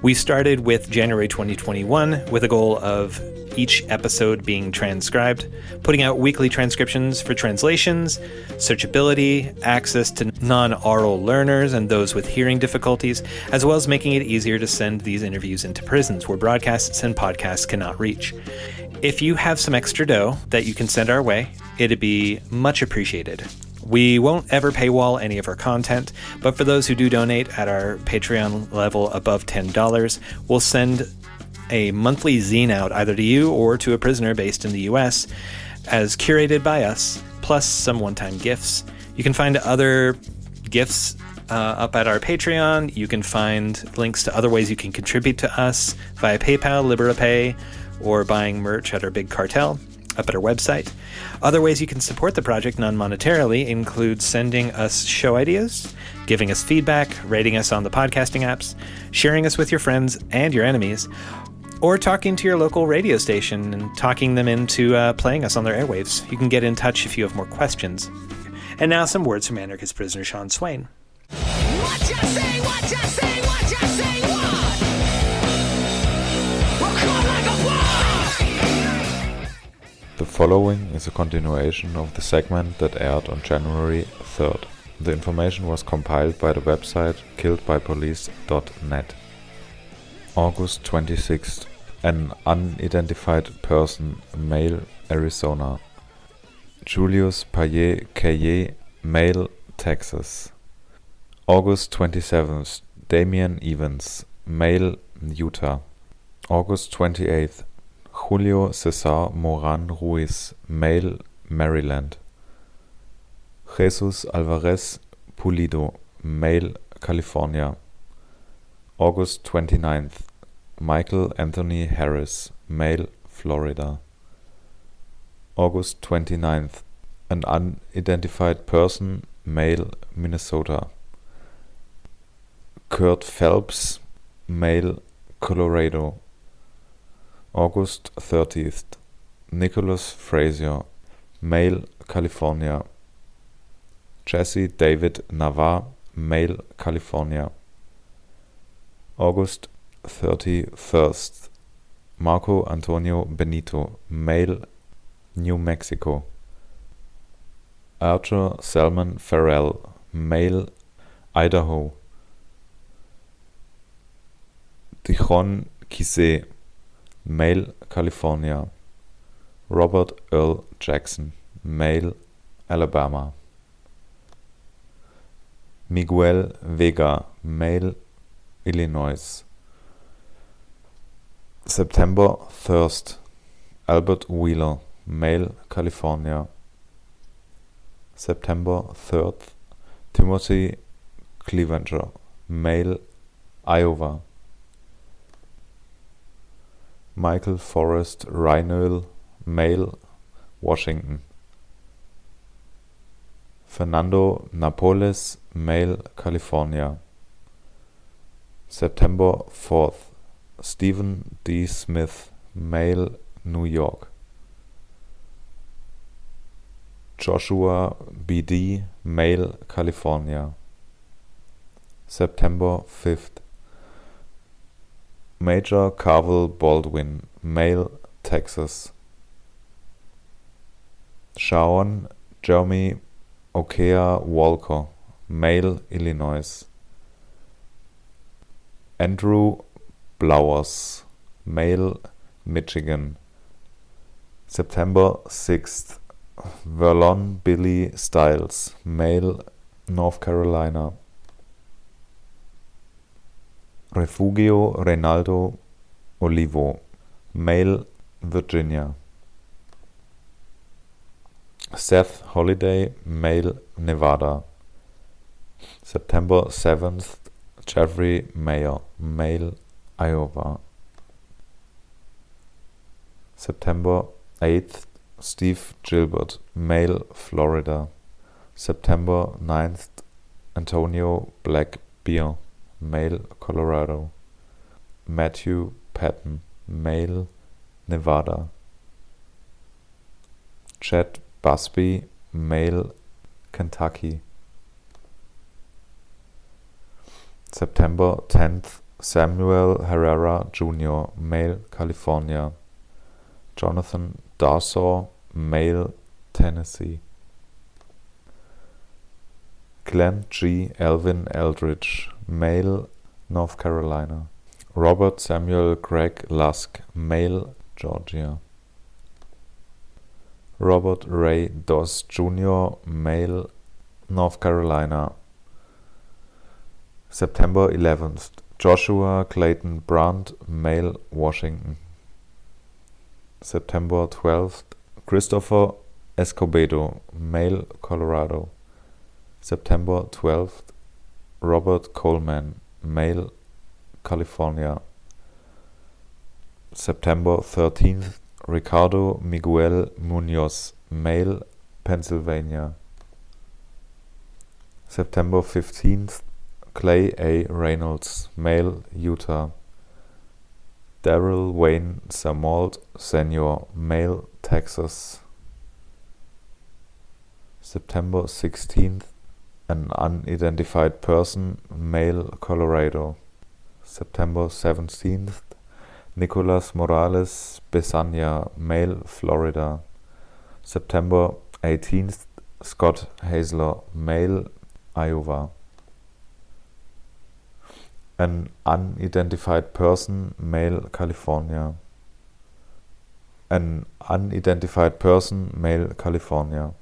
We started with January 2021 with a goal of each episode being transcribed, putting out weekly transcriptions for translations, searchability, access to non-oral learners and those with hearing difficulties, as well as making it easier to send these interviews into prisons where broadcasts and podcasts cannot reach. If you have some extra dough that you can send our way, it'd be much appreciated. We won't ever paywall any of our content, but for those who do donate at our Patreon level above $10, we'll send a monthly zine out either to you or to a prisoner based in the US as curated by us, plus some one-time gifts. You can find other gifts up at our Patreon. You can find links to other ways you can contribute to us via PayPal, LiberaPay, or buying merch at our big cartel up at our website. Other ways you can support the project non-monetarily include sending us show ideas, giving us feedback, rating us on the podcasting apps, sharing us with your friends and your enemies, or talking to your local radio station and talking them into playing us on their airwaves. You can get in touch if you have more questions. And now some words from anarchist prisoner Sean Swain. What you say, what you say, what you say, what? We'll call like a war. The following is a continuation of the segment that aired on January 3rd. The information was compiled by the website killedbypolice.net. August 26th. An unidentified person, male, Arizona. Julius Payet, male, Texas. August 27th. Damian Evans, male, Utah. August 28th. Julio Cesar Moran Ruiz, male, Maryland. Jesus Alvarez Pulido, male, California. August 29th. Michael Anthony Harris, male, Florida. August 29th. An unidentified person, male, Minnesota. Kurt Phelps, male, Colorado. August 30th. Nicholas Frazier, male, California. Jesse David Navarre, male, California. August 31st. Marco Antonio Benito, male, New Mexico. Archer Salmon Farrell, male, Idaho. Dijon Kise, male, California. Robert Earl Jackson, male, Alabama. Miguel Vega, male, Illinois. September 1st. Albert Wheeler, male, California. September 3rd. Timothy Clevenger, male, Iowa. Michael Forrest Reinöl, male, Washington. Fernando Napoles, male, California. September 4th. Stephen D. Smith, male, New York. Joshua B.D., male, California. September 5th. Major Carvel Baldwin, male, Texas. Shawn Jeremy Okea Walker, male, Illinois. Andrew Blowers, male, Michigan. September 6th. Verlon Billy Stiles, male, North Carolina. Refugio Reynaldo Olivo, male, Virginia. Seth Holiday, male, Nevada. September 7th. Jeffrey Mayer, male, Iowa. September 8th. Steve Gilbert, male, Florida. September 9th. Antonio Blackbeer, male, Colorado. Matthew Patton, male, Nevada. Chad Busby, male, Kentucky. September 10th, Samuel Herrera Jr., male, California. Jonathan Darsaw, male, Tennessee. Glenn G. Elvin Eldridge, male, North Carolina. Robert Samuel Craig Lusk, male, Georgia. Robert Ray Doss Jr., male, North Carolina. September 11th, Joshua Clayton Brandt, male, Washington. September 12th, Christopher Escobedo, male, Colorado. September 12th, Robert Coleman, male, California. September 13th, Ricardo Miguel Munoz, male, Pennsylvania. September 15th, Clay A. Reynolds, male, Utah. Darrell Wayne Samalt, Sr., male, Texas. September 16th, an unidentified person, male, Colorado. September 17th, Nicolas Morales Besania, male, Florida. September 18th, Scott Hazler, male, Iowa. An unidentified person, male, California. An unidentified person, male, California.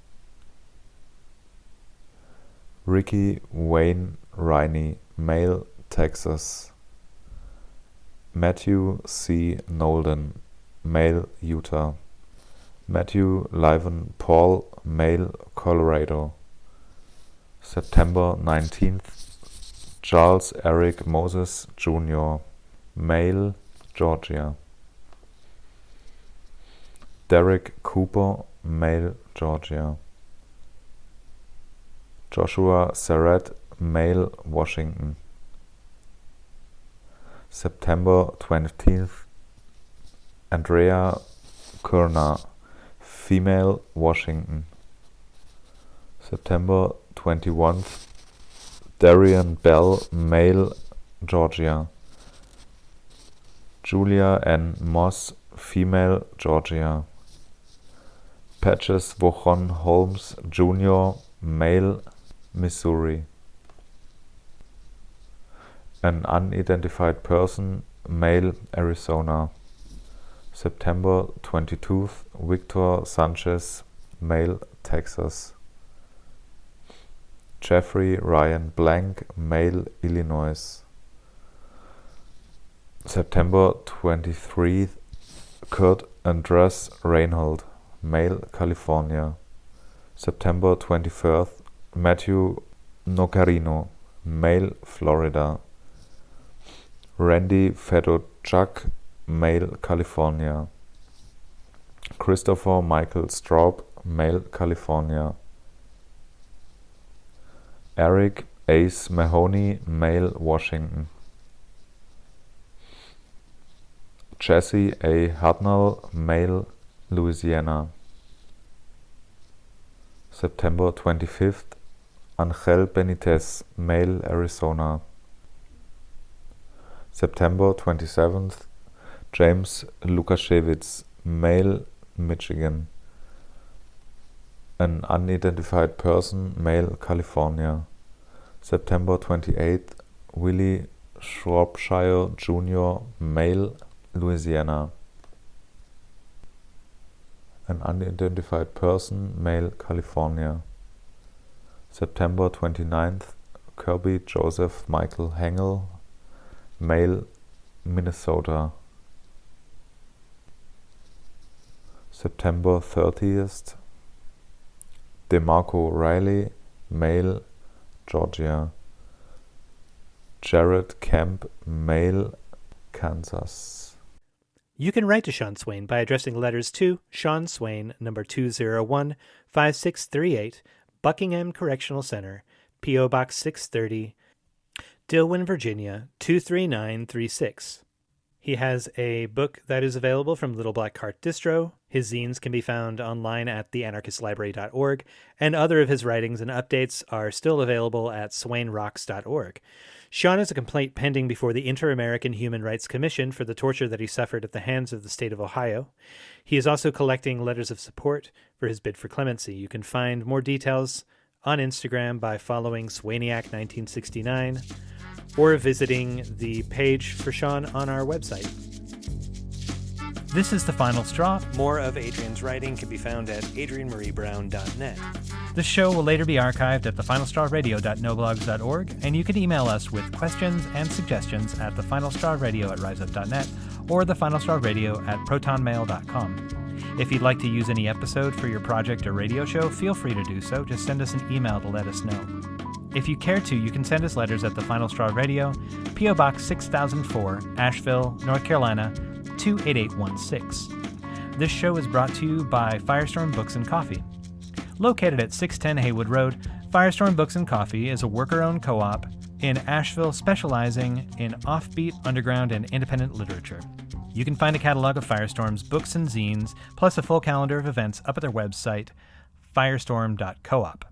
Ricky Wayne Riney, male, Texas. Matthew C. Nolden, male, Utah. Matthew Lyvan Paul, male, Colorado. September 19th, Charles Eric Moses Jr., male, Georgia. Derek Cooper, male, Georgia. Joshua Surratt, male, Washington. September 20th, Andrea Kurna, female, Washington. September 21st, Darian Bell, male, Georgia. Julia N. Moss, female, Georgia. Patches Wochon Holmes Jr., male, Missouri. An unidentified person, male, Arizona. September 22nd, Victor Sanchez, male, Texas. Jeffrey Ryan Blank, male, Illinois. September 23rd, Kurt Andres Reinhold, male, California. September 21st, Matthew Nocarino, male, Florida. Randy Fedorchuk, male, California. Christopher Michael Straub, male, California. Eric Ace Mahoney, male, Washington. Jesse A. Hartnell, male, Louisiana. September 25th, Angel Benitez, male, Arizona. September 27th, James Lukashevitz, male, Michigan. An unidentified person, male, California. September 28th, Willie Shropshire Jr., male, Louisiana. An unidentified person, male, California. September 29th, Kirby Joseph Michael Hengel, male, Minnesota. September 30th, DeMarco Riley, male, Georgia. Jared Kemp, male, Kansas. You can write to Sean Swain by addressing letters to Sean Swain, number 201, 5638, Buckingham Correctional Center, P.O. Box 630, Dillwyn, Virginia, 23936. He has a book that is available from Little Black Cart Distro. His zines can be found online at theanarchistlibrary.org, and other of his writings and updates are still available at swainrocks.org. Sean has a complaint pending before the Inter-American Human Rights Commission for the torture that he suffered at the hands of the state of Ohio. He is also collecting letters of support for his bid for clemency. You can find more details on Instagram by following Swainiac1969 or visiting the page for Sean on our website. This is The Final Straw. More of Adrienne's writing can be found at adriennemareebrown.net. This show will later be archived at thefinalstrawradio.noblogs.org, and you can email us with questions and suggestions at thefinalstrawradio@riseup.net or thefinalstrawradio@protonmail.com. If you'd like to use any episode for your project or radio show, feel free to do so. Just send us an email to let us know. If you care to, you can send us letters at The Final Straw Radio, P.O. Box 6004, Asheville, North Carolina, 28816. This show is brought to you by Firestorm Books and Coffee. Located at 610 Haywood Road, Firestorm Books and Coffee is a worker-owned co-op in Asheville specializing in offbeat, underground, and independent literature. You can find a catalog of Firestorm's books and zines, plus a full calendar of events up at their website, firestorm.coop.